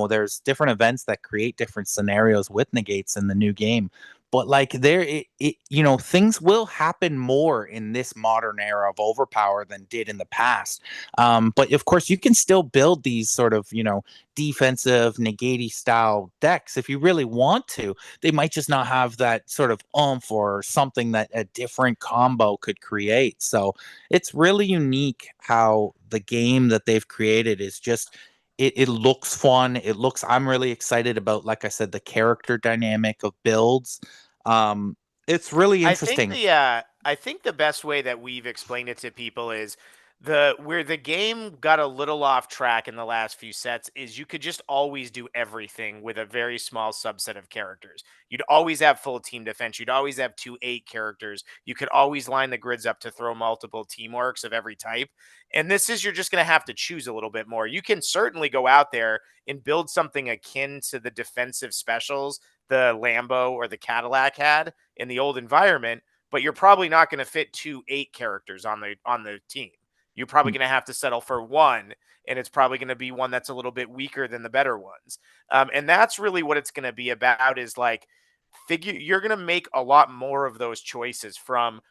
A: there's different events that create different scenarios with negates in the new game. But like things will happen more in this modern era of overpower than did in the past. But of course, you can still build these sort of defensive negati style decks if you really want to. They might just not have that sort of oomph or something that a different combo could create. So it's really unique how the game that they've created is just it looks fun. I'm really excited about, like I said, the character dynamic of builds. It's really interesting.
B: I think the best way that we've explained it to people is where the game got a little off track in the last few sets is you could just always do everything with a very small subset of characters. You'd always have full team defense. You'd always have 2/8 characters. You could always line the grids up to throw multiple teamworks of every type. And this is you're just going to have to choose a little bit more. You can certainly go out there and build something akin to the defensive specials the Lambo or the Cadillac had in the old environment, but you're probably not going to fit 2/8 characters on the team. You're probably going to have to settle for one, and it's probably going to be one that's a little bit weaker than the better ones. And that's really what it's going to be about. Is like you're going to make a lot more of those choices from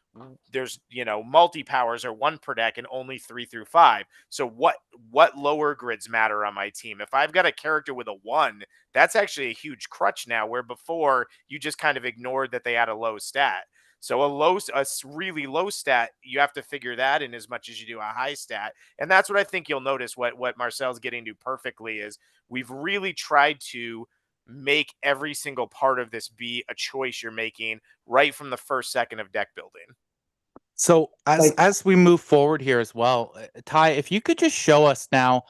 B: there's multi powers are 1 per deck and only 3 through 5. So what lower grids matter on my team? If I've got a character with a 1, that's actually a huge crutch now, where before you just kind of ignored that they had a low stat. So a really low stat, you have to figure that in as much as you do a high stat. And that's what I think you'll notice what Marcel's getting to perfectly is we've really tried to make every single part of this be a choice you're making right from the first second of deck building.
A: So
C: Like,
A: as we move forward here as well, Ty, if you could just show us now,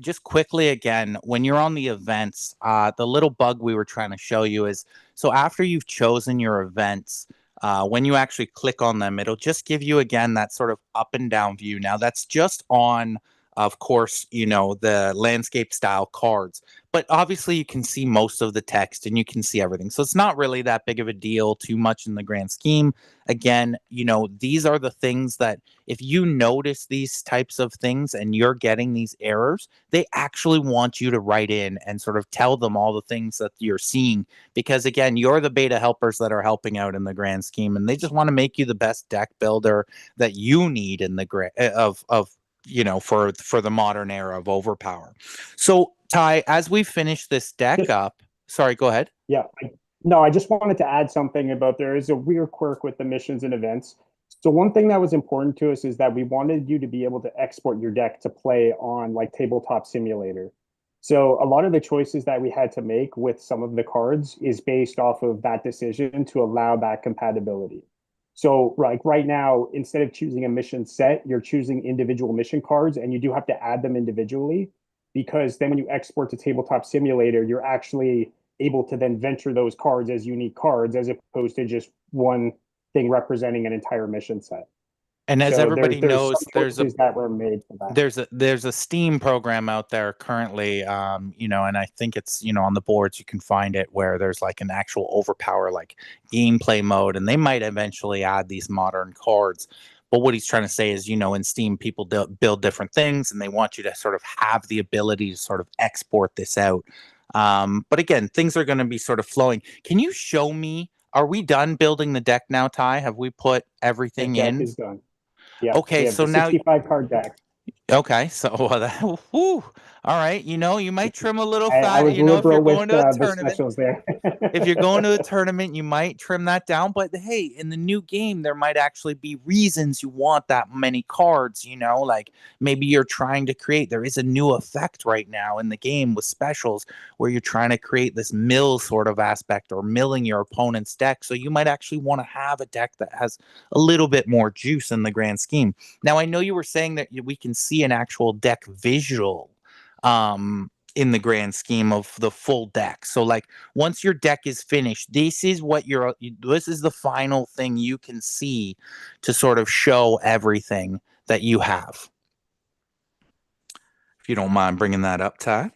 A: just quickly again, when you're on the events, the little bug we were trying to show you is so after you've chosen your events, when you actually click on them, it'll just give you again that sort of up and down view. Now that's just on, of course, the landscape style cards, but obviously you can see most of the text and you can see everything. So it's not really that big of a deal too much in the grand scheme. Again, these are the things that if you notice these types of things and you're getting these errors, they actually want you to write in and sort of tell them all the things that you're seeing. Because again, you're the beta helpers that are helping out in the grand scheme, and they just want to make you the best deck builder that you need in the for the modern era of overpower. So Ty, as we finish this deck up, sorry, go ahead.
C: Yeah. No, I just wanted to add something about there is a weird quirk with the missions and events. So one thing that was important to us is that we wanted you to be able to export your deck to play on like Tabletop Simulator. So a lot of the choices that we had to make with some of the cards is based off of that decision to allow that compatibility. So like right now, instead of choosing a mission set, you're choosing individual mission cards, and you do have to add them individually because then when you export to Tabletop Simulator, you're actually able to then venture those cards as unique cards as opposed to just one thing representing an entire mission set.
A: And as
C: So
A: everybody
C: there's
A: knows,
C: some choices that were made for that.
A: there's a Steam program out there currently, and I think it's on the boards you can find it where there's like an actual overpower like gameplay mode, and they might eventually add these modern cards. But what he's trying to say is, in Steam, people build different things, and they want you to sort of have the ability to sort of export this out. But again, things are going to be sort of flowing. Can you show me? Are we done building the deck now, Ty? Have we put
C: The
A: everything
C: deck
A: in?
C: is done. Yeah,
A: Okay,
C: we have
A: so
C: the
A: now
C: 65 card deck.
A: Okay, so whew, all right, you might trim a little
C: I
A: fat,
C: was
A: if you're
C: liberal with
A: going to a
C: the
A: tournament.
C: specials there.
A: If you're going to a tournament, you might trim that down, but hey, in the new game, there might actually be reasons you want that many cards, like maybe you're trying to create, there is a new effect right now in the game with specials where you're trying to create this mill sort of aspect or milling your opponent's deck. So you might actually want to have a deck that has a little bit more juice in the grand scheme. Now, I know you were saying that we can see an actual deck visual in the grand scheme of the full deck. So like once your deck is finished, this is the final thing you can see to sort of show everything that you have. If you don't mind bringing that up, Ty.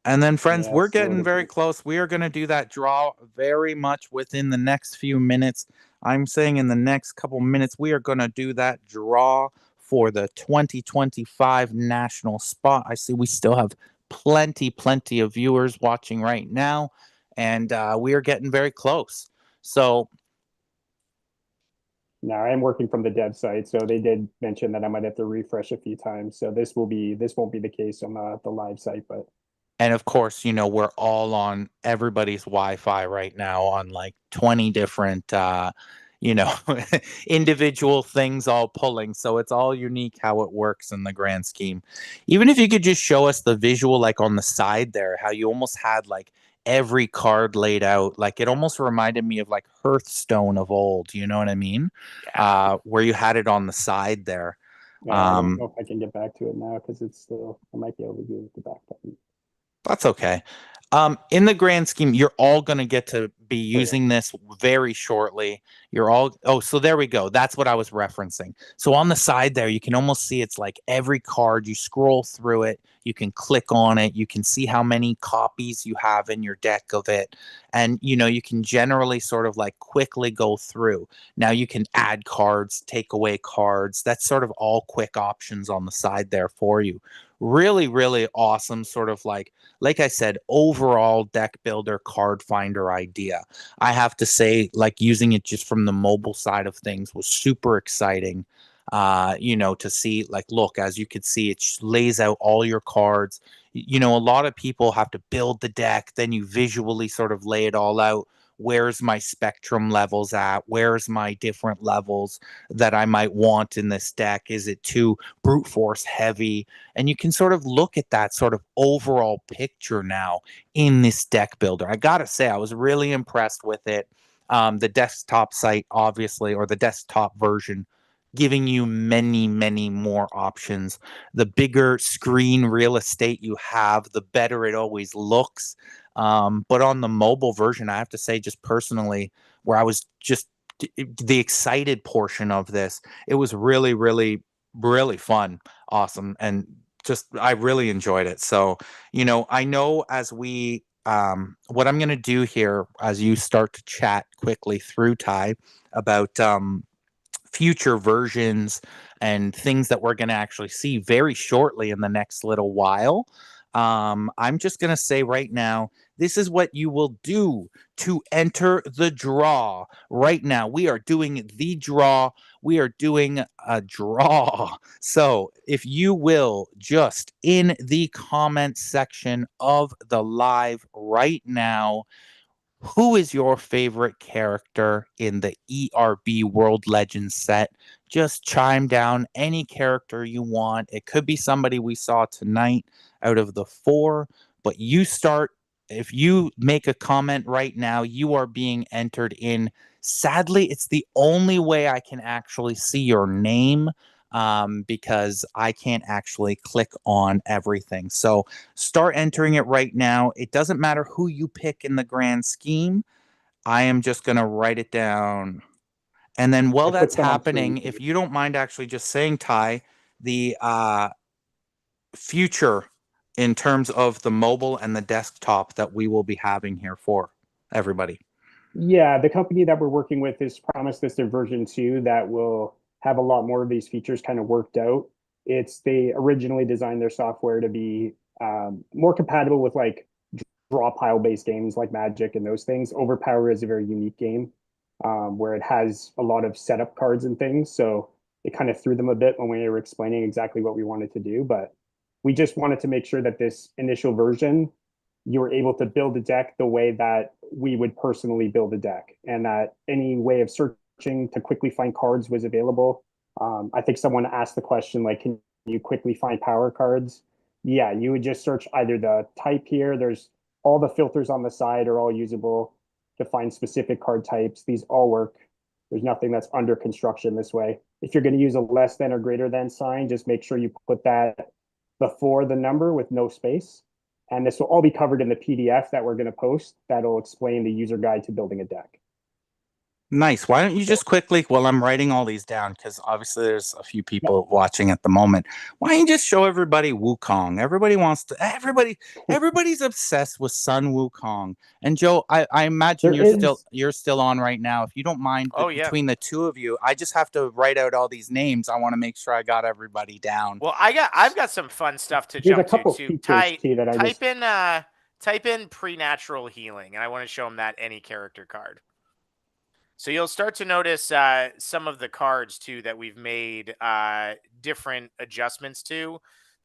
A: And then, friends,
C: Yeah,
A: we're getting
C: absolutely.
A: very close. We are going to do that draw very much within the next few minutes. I'm saying in the next couple minutes, we are going to do that draw for the 2025 national spot. I see we still have plenty of viewers watching right now, and we are getting very close. So,
C: No, I'm working from the dev site, so they did mention that I might have to refresh a few times. So this won't be the case on the live site, but
A: and of course, we're all on everybody's Wi-Fi right now on like 20 different you know, individual things all pulling. So it's all unique how it works in the grand scheme. Even if you could just show us the visual, like on the side there, how you almost had like every card laid out. Like it almost reminded me of like Hearthstone of old. You know what I mean?
B: Yeah.
A: Where you had it on the side there.
C: yeah, I don't know if I can get back to it now because it's still I might be able to do the back button.
A: That's okay. In the grand scheme, you're all going to get to be
C: Oh, yeah.
A: using this very shortly. So there we go. That's what I was referencing. So on the side there, you can almost see it's like every card. You scroll through it, you can click on it, you can see how many copies you have in your deck of it. And, you can generally sort of like quickly go through. Now you can add cards, take away cards. That's sort of all quick options on the side there for you. Really, really awesome, sort of like I said, overall deck builder card finder idea. I have to say, like using it just from the mobile side of things was super exciting. To see, like, look, as you could see, it lays out all your cards. A lot of people have to build the deck, then you visually sort of lay it all out. Where's my spectrum levels at? Where's my different levels that I might want in this deck? Is it too brute force heavy? And you can sort of look at that sort of overall picture now in this deck builder. I gotta say, I was really impressed with it. The desktop site, obviously, or the desktop version, giving you many more options. The bigger screen real estate you have, the better it always looks. But on the mobile version, I have to say, just personally, where I was just the excited portion of this, it was really fun, awesome, and just I really enjoyed it. So, I know as we what I'm going to do here as you start to chat quickly through Ty about future versions and things that we're going to actually see very shortly in the next little while. I'm just going to say right now, this is what you will do to enter the draw. Right now, we are doing the draw. We are doing a draw. So, if you will just in the comment section of the live right now, who is your favorite character in the ERB World Legends set? Just chime down any character you want. It could be somebody we saw tonight out of the four, but you start. If you make a comment right now, you are being entered in. Sadly, it's the only way I can actually see your name because I can't actually click on everything. So start entering it right now. It doesn't matter who you pick in the grand scheme. I am just going to write it down And then while
C: I put
A: that's
C: some on
A: happening,
C: screen.
A: if you don't mind actually just saying, Ty, the future in terms of the mobile and the desktop that we will be having here for everybody.
C: Yeah, the company that we're working with has promised us their version 2 that will have a lot more of these features kind of worked out. They originally designed their software to be more compatible with like draw pile based games like Magic and those things. Overpower is a very unique game where it has a lot of setup cards and things. So it kind of threw them a bit when we were explaining exactly what we wanted to do. But we just wanted to make sure that this initial version, you were able to build a deck the way that we would personally build a deck, and that any way of searching to quickly find cards was available. I think someone asked the question, like, can you quickly find power cards? Yeah, you would just search either the type here. There's all the filters on the side are all usable to find specific card types. These all work. There's nothing that's under construction this way. If you're going to use a less than or greater than sign, just make sure you put that before the number with no space. And this will all be covered in the PDF that we're going to post that'll explain the user guide to building a deck.
A: Nice. Why don't you just quickly, while I'm writing all these down, because obviously there's a few people watching at the moment. Why don't you just show everybody Wukong? Everybody wants to. Everybody's obsessed with Sun Wukong. And Joe, I imagine you're still on right now. If you don't mind, between the two of you, I just have to write out all these names. I want to make sure I got everybody down.
B: Well, I've got some fun stuff to jump to too. Type in pre-natural healing, and I want to show them that any character card. So you'll start to notice some of the cards too that we've made different adjustments to.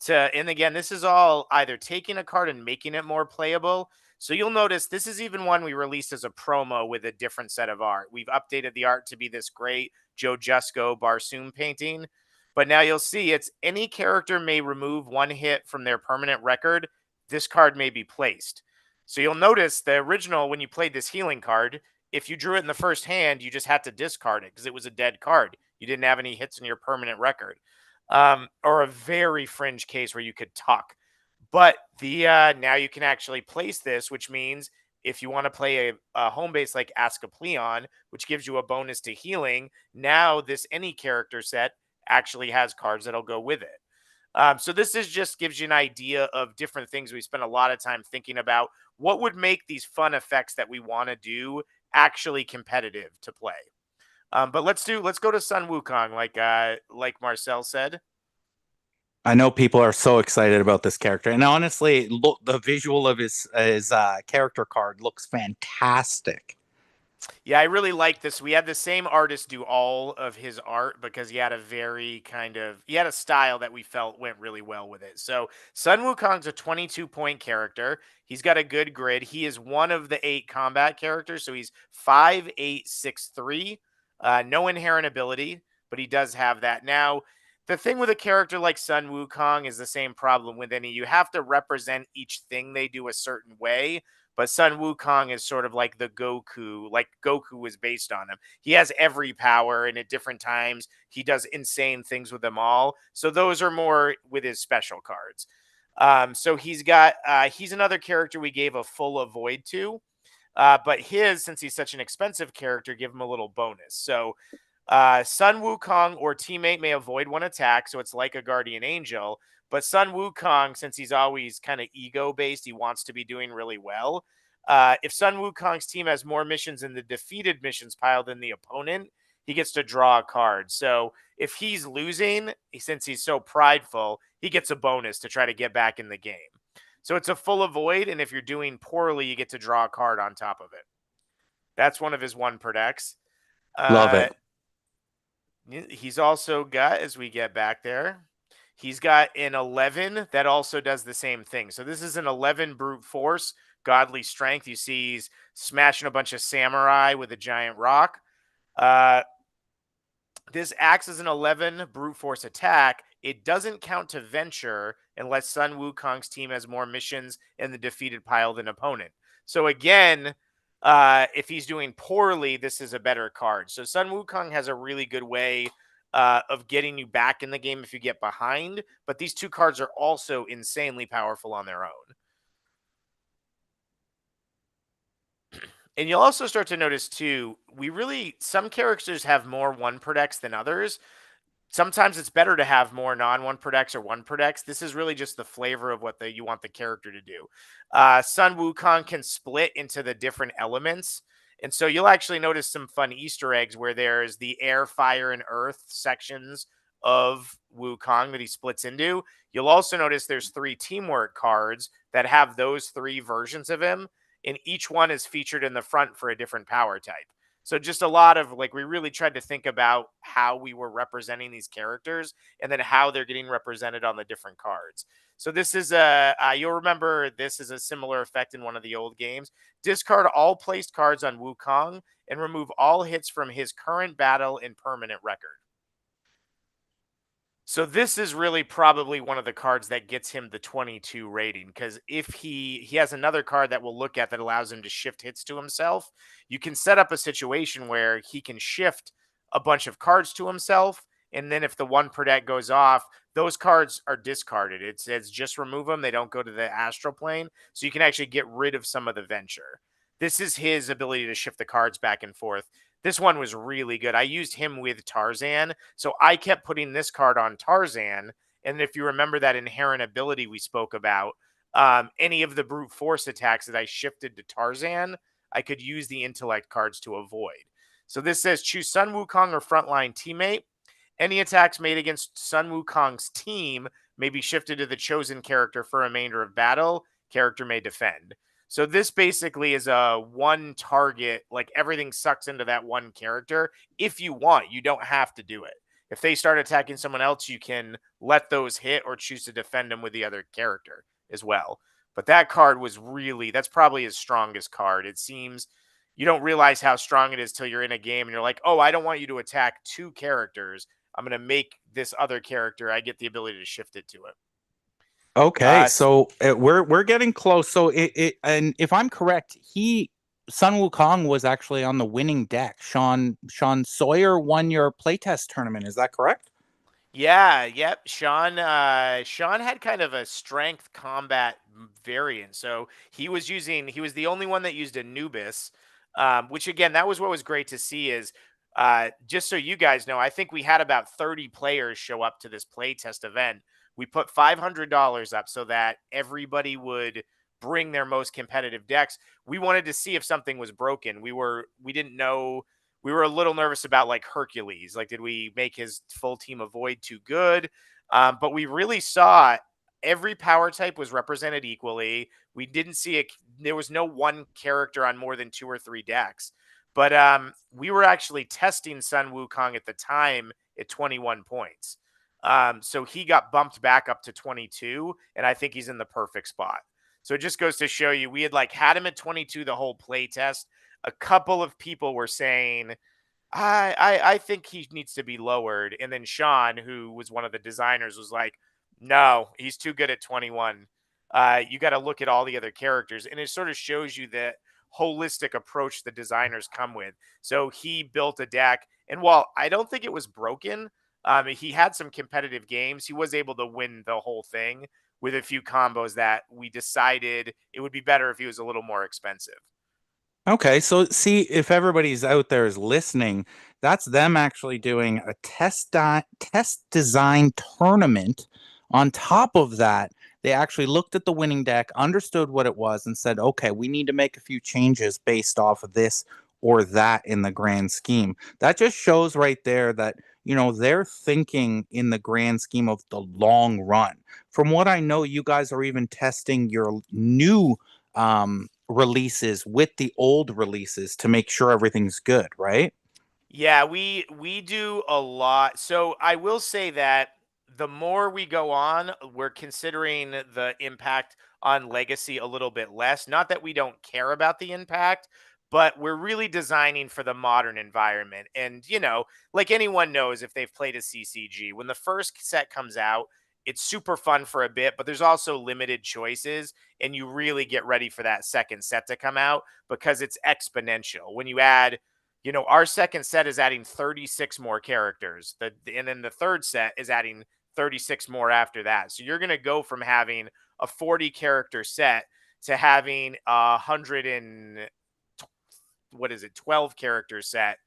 B: And again, this is all either taking a card and making it more playable. So you'll notice this is even one we released as a promo with a different set of art. We've updated the art to be this great Joe Jusko Barsoom painting. But now you'll see it's any character may remove one hit from their permanent record. This card may be placed. So you'll notice the original, when you played this healing card, if you drew it in the first hand, you just had to discard it because it was a dead card. You didn't have any hits in your permanent record. Or a very fringe case where you could tuck. But now you can actually place this, which means if you want to play a home base like Asclepion, which gives you a bonus to healing, now this any character set actually has cards that'll go with it. So this is just gives you an idea of different things we spend a lot of time thinking about. What would make these fun effects that we want to do actually competitive to play? But let's go to Sun Wukong, like Marcel said.
A: I know people are so excited about this character, and honestly, look, the visual of his character card looks fantastic.
B: Yeah, I really like this. We had the same artist do all of his art because he had a style that we felt went really well with it. So Sun Wukong's a 22-point character. He's got a good grid. He is one of the 8 combat characters, so he's 5'8", 6'3". No inherent ability, but he does have that. Now, the thing with a character like Sun Wukong is the same problem with any. You have to represent each thing they do a certain way. But Sun Wukong is sort of like the Goku, like Goku was based on him. He has every power, and at different times, he does insane things with them all. So those are more with his special cards. So he's another character we gave a full avoid to. But since he's such an expensive character, give him a little bonus. So Sun Wukong or teammate may avoid one attack, so it's like a guardian angel. But Sun Wukong, since he's always kind of ego-based, he wants to be doing really well. If Sun Wukong's team has more missions in the defeated missions pile than the opponent, he gets to draw a card. So if he's losing, since he's so prideful, he gets a bonus to try to get back in the game. So it's a full avoid, and if you're doing poorly, you get to draw a card on top of it. That's one of his 1 per decks.
A: Love it.
B: He's also got, as we get back there, he's got an 11 that also does the same thing. So this is an 11 brute force, godly strength. You see he's smashing a bunch of samurai with a giant rock. This acts as an 11 brute force attack. It doesn't count to venture unless Sun Wukong's team has more missions in the defeated pile than opponent. So again, if he's doing poorly, this is a better card. So Sun Wukong has a really good way of getting you back in the game if you get behind. But these 2 cards are also insanely powerful on their own. And you'll also start to notice too, some characters have more one per decks than others. Sometimes it's better to have more non-one per decks or one per decks. This is really just the flavor of what you want the character to do. Sun Wukong can split into the different elements. And so you'll actually notice some fun Easter eggs where there's the air, fire, and earth sections of Wukong that he splits into. You'll also notice there's 3 teamwork cards that have those 3 versions of him, and each one is featured in the front for a different power type. So just a lot of we really tried to think about how we were representing these characters and then how they're getting represented on the different cards. So this is you'll remember this is a similar effect in one of the old games. Discard all placed cards on Wukong and remove all hits from his current battle and permanent record. So this is really probably one of the cards that gets him the 22 rating, because if he has another card that we'll look at that allows him to shift hits to himself, you can set up a situation where he can shift a bunch of cards to himself, and then if the one per deck goes off, those cards are discarded. It says just remove them; they don't go to the astral plane, so you can actually get rid of some of the venture. This is his ability to shift the cards back and forth. This one was really good. I used him with Tarzan, so I kept putting this card on Tarzan. And if you remember that inherent ability we spoke about, any of the brute force attacks that I shifted to Tarzan, I could use the intellect cards to avoid. So this says choose Sun Wukong or frontline teammate. Any attacks made against Sun Wukong's team may be shifted to the chosen character for remainder of battle. Character may defend. So this basically is a one target, like everything sucks into that one character. If you want, you don't have to do it. If they start attacking someone else, you can let those hit or choose to defend them with the other character as well. But that card was that's probably his strongest card. It seems you don't realize how strong it is till you're in a game and you're like, oh, I don't want you to attack 2 characters. I'm going to make this other character, I get the ability to shift it to it.
A: Okay, so we're getting close. So and if I'm correct, Sun Wukong was actually on the winning deck. Sean Sawyer won your playtest tournament. Is that correct?
B: Yeah, yep. Sean had kind of a strength combat variant. So he was the only one that used Anubis, which again, that was what was great to see is just so you guys know, I think we had about 30 players show up to this playtest event. We put $500 up so that everybody would bring their most competitive decks. We wanted to see if something was broken. We didn't know. We were a little nervous about like Hercules. Like, did we make his full team avoid too good? But we really saw every power type was represented equally. We didn't see there was no one character on more than 2 or 3 decks. But we were actually testing Sun Wukong at the time at 21 points. So he got bumped back up to 22, and I think he's in the perfect spot. So it just goes to show you, we had him at 22 the whole play test. A couple of people were saying, I think he needs to be lowered. And then Sean, who was one of the designers, was like, no, he's too good at 21. You got to look at all the other characters. And it sort of shows you the holistic approach the designers come with. So he built a deck. And while I don't think it was broken, he had some competitive games. He was able to win the whole thing with a few combos that we decided it would be better if he was a little more expensive.
A: Okay, so see if everybody's out there is listening, that's them actually doing a test design tournament. On top of that, they actually looked at the winning deck, understood what it was, and said, "Okay, we need to make a few changes based off of this or that in the grand scheme." That just shows right there that they're thinking in the grand scheme of the long run. From what I know, you guys are even testing your new releases with the old releases to make sure everything's good, right?
B: Yeah, we do a lot. So I will say that the more we go on, we're considering the impact on legacy a little bit less. Not that we don't care about the impact, but we're really designing for the modern environment. And like anyone knows if they've played a CCG, when the first set comes out, it's super fun for a bit, but there's also limited choices, and you really get ready for that second set to come out because it's exponential. When you add our second set is adding 36 more characters. And then the third set is adding 36 more after that. So you're going to go from having a 40 character set to having what is it, 12 character set,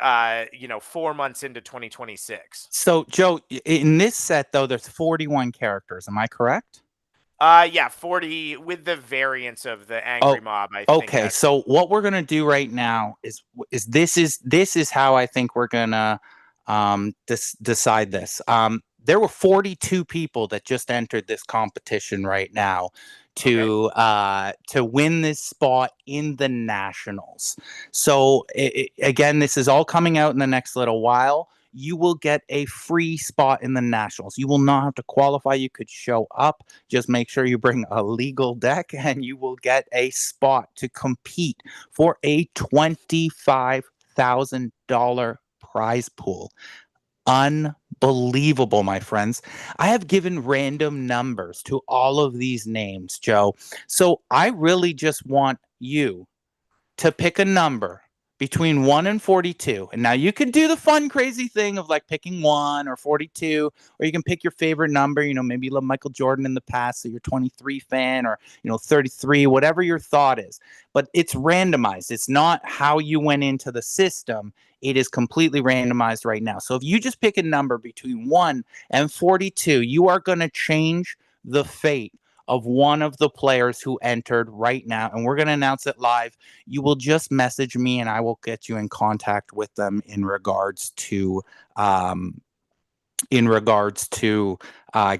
B: 4 months into 2026.
A: So, Joe, in this set though, there's 41 characters. Am I correct?
B: Yeah, 40 with the variants of the
A: Oh,
B: angry mob. I think
A: okay.
B: that's
A: So what we're gonna do right now is how I think we're gonna decide this. There were 42 people that just entered this competition right now
B: okay.
A: to win this spot in the nationals. So again, this is all coming out in the next little while. You will get a free spot in the nationals. You will not have to qualify. You could show up. Just make sure you bring a legal deck and you will get a spot to compete for a $25,000 prize pool. Unbelievable, my friends. I have given random numbers to all of these names, Joe. So I really just want you to pick a number between 1 and 42. And now you can do the fun, crazy thing of like picking 1 or 42, or you can pick your favorite number. Maybe you love Michael Jordan in the past, so you're 23 fan, or, 33, whatever your thought is. But it's randomized. It's not how you went into the system. It is completely randomized right now. So if you just pick a number between 1 and 42, you are going to change the fate of one of the players who entered right now, and we're going to announce it live. You will just message me and I will get you in contact with them in regards to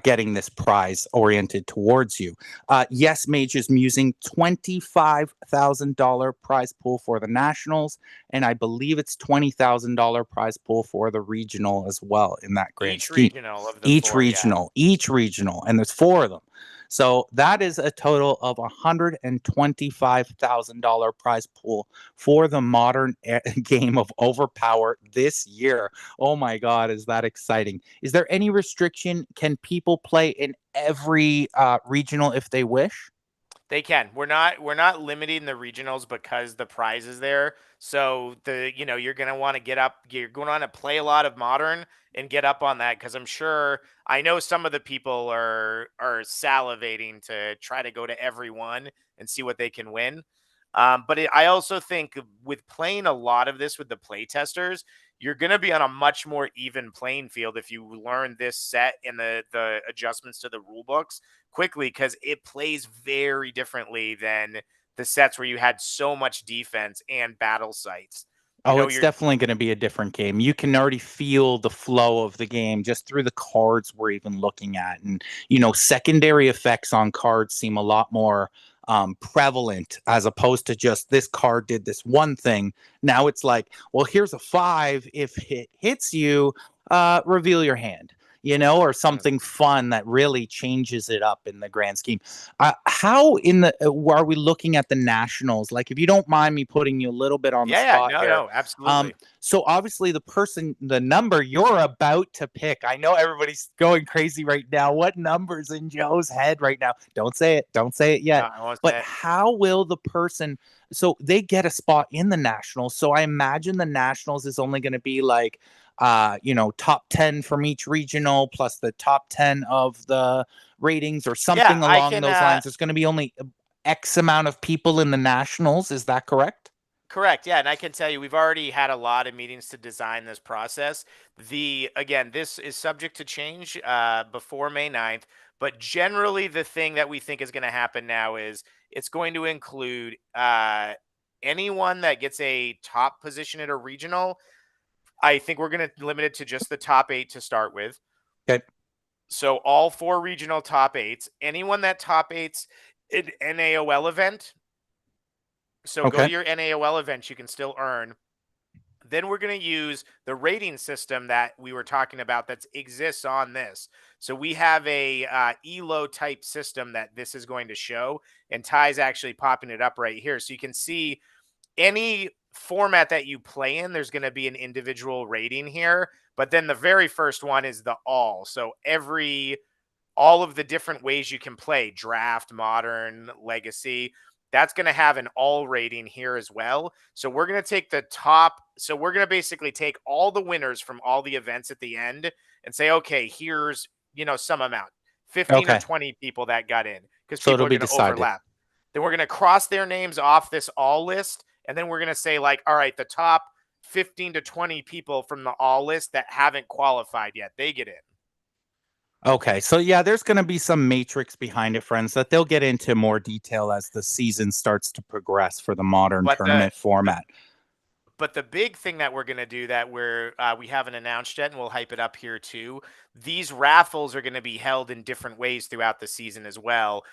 A: getting this prize oriented towards you. Yes, Mage is using $25,000 prize pool for the nationals, and I believe it's $20,000 prize pool for the regional as well in that grand scheme.
B: Regional of the
A: Each regional, and there's 4 of them. So that is a total of $125,000 prize pool for the modern game of Overpower this year. Oh my God, is that exciting? Is there any restriction? Can people play in every regional if they wish?
B: They can. We're not limiting the regionals because the prize is there. So you're gonna want to get up. You're going to want to play a lot of modern and get up on that, because I know some of the people are salivating to try to go to every one and see what they can win. But I also think with playing a lot of this with the play testers, you're going to be on a much more even playing field if you learn this set and the adjustments to the rule books quickly, because it plays very differently than the sets where you had so much defense and battle sites.
A: It's definitely going to be a different game. You can already feel the flow of the game just through the cards we're even looking at. And, secondary effects on cards seem a lot more prevalent, as opposed to just this card did this one thing. Now it's like, well, here's a 5. If it hits you, reveal your hand. Or something fun that really changes it up in the grand scheme. How are we looking at the nationals? Like, if you don't mind me putting you a little bit on the spot here.
B: No, absolutely.
A: So obviously the number you're about to pick, I know everybody's going crazy right now. What number's in Joe's head right now? Don't say it yet.
B: No, I won't say
A: But
B: it.
A: how will the person? So they get a spot in the nationals. So I imagine the nationals is only going to be like, top 10 from each regional plus the top 10 of the ratings or something along those lines. There's going to be only X amount of people in the nationals. Is that correct?
B: Correct. Yeah. And I can tell you, we've already had a lot of meetings to design this process. This is subject to change before May 9th. But generally, the thing that we think is going to happen now is it's going to include anyone that gets a top position at a regional. I think we're going to limit it to just the top 8 to start with.
A: Okay.
B: So all 4 regional top 8s, anyone that top 8s an NAOL event. So go to your NAOL events, you can still earn. Then we're going to use the rating system that we were talking about that exists on this. So we have a ELO type system that this is going to show, and Ty's actually popping it up right here. So you can see any format that you play in, there's going to be an individual rating here. But then the very first one is the all. So all of the different ways you can play, draft, modern, legacy, that's going to have an all rating here as well. So we're going to take the top. So we're going to basically take all the winners from all the events at the end and say, okay, here's, some amount, 15 or 20 people that got in, because people are going to overlap. Then we're going to cross their names off this all list, And then we're going to say, like, all right, the top 15 to 20 people from the all list that haven't qualified yet, they get in.
A: Okay, so yeah, there's going to be some matrix behind it, friends, that they'll get into more detail as the season starts to progress for the modern tournament format.
B: But the big thing that we're going to do that we haven't announced yet, and we'll hype it up here too, these raffles are going to be held in different ways throughout the season as well.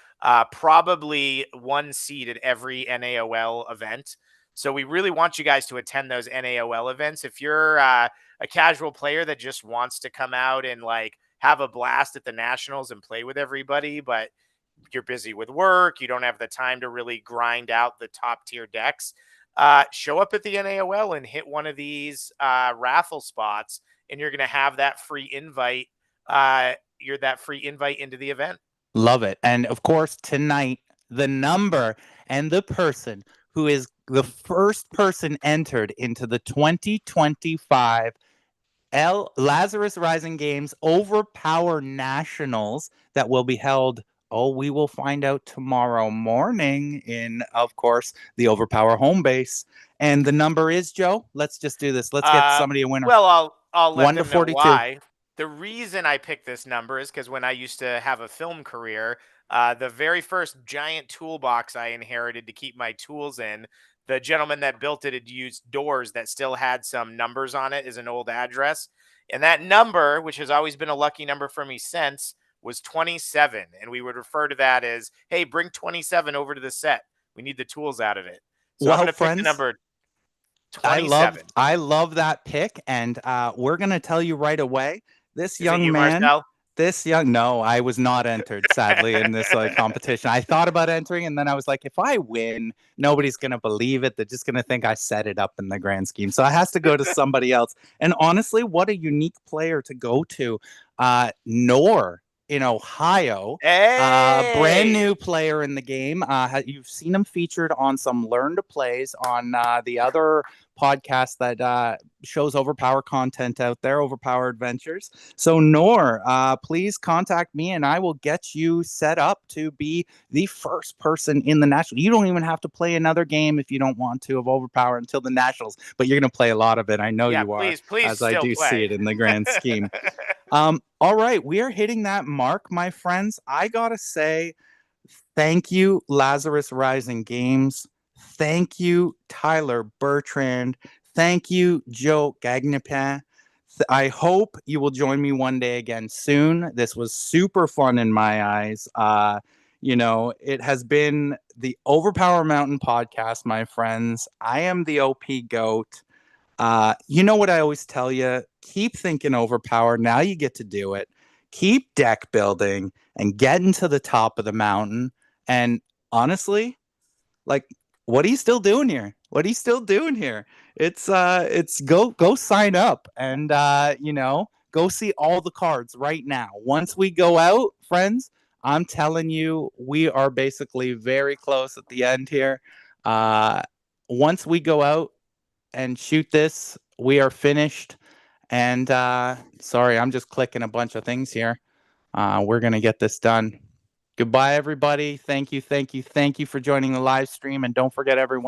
B: Probably one seed at every NAOL event. So we really want you guys to attend those NAOL events. If you're a casual player that just wants to come out and like have a blast at the Nationals and play with everybody, but you're busy with work, you don't have the time to really grind out the top tier decks, show up at the NAOL and hit one of these raffle spots, and you're going to have that free invite. You're that free invite into the event.
A: Love it. And of course, tonight, the number and the person who is the first person entered into the 2025 Lazarus Rising Games OverPower Nationals that will be held. Oh, we will find out tomorrow morning in, of course, the OverPower home base. And the number is, Joe, let's just do this. Let's get somebody a winner.
B: Well, I'll let
A: 1 to
B: them know
A: 42.
B: why. The reason I picked this number is because when I used to have a film career, the very first giant toolbox I inherited to keep my tools in, the gentleman that built it had used doors that still had some numbers on it as an old address. And that number, which has always been a lucky number for me since, was 27. And we would refer to that as, hey, bring 27 over to the set. We need the tools out of it. So
A: well,
B: I'm going to pick the
A: friends,
B: number 27.
A: I love that pick, and we're gonna tell you right away. This
B: Is it
A: young
B: you,
A: man,
B: Marcel?
A: no, I was not entered, sadly, in this competition. I thought about entering, and then I was like, if I win, nobody's gonna believe it. They're just gonna think I set it up in the grand scheme. So it has to go to somebody else. And honestly, what a unique player to go to. Nor in Ohio. Brand new player in the game. You've seen him featured on some Learn to Plays on the other podcast that shows OverPower content out there, OverPower Adventures. So Nor, please contact me and I will get you set up to be the first person in the Nationals. You don't even have to play another game if you don't want to of OverPower until the Nationals, but you're going to play a lot of it. I know you are, as I do see it in the grand scheme. All right, we are hitting that mark, my friends. I gotta say, thank you, Lazarus Rising Games. Thank you, Tyler Bertrand. Thank you, Joe Gagnepain. I hope you will join me one day again soon. This was super fun in my eyes. It has been the OverPower Mountain podcast, my friends. I am the OPGOAT. You know what I always tell you? Keep thinking OverPower. Now you get to do it. Keep deck building and getting to the top of the mountain. And honestly, like, what are you still doing here? What are you still doing here? It's go sign up and go see all the cards right now. Once we go out, friends, I'm telling you, we are basically very close at the end here. Once we go out and shoot this, we are finished. And sorry, I'm just clicking a bunch of things here. We're gonna get this done. Goodbye, everybody. Thank you for joining the live stream, and don't forget, everyone.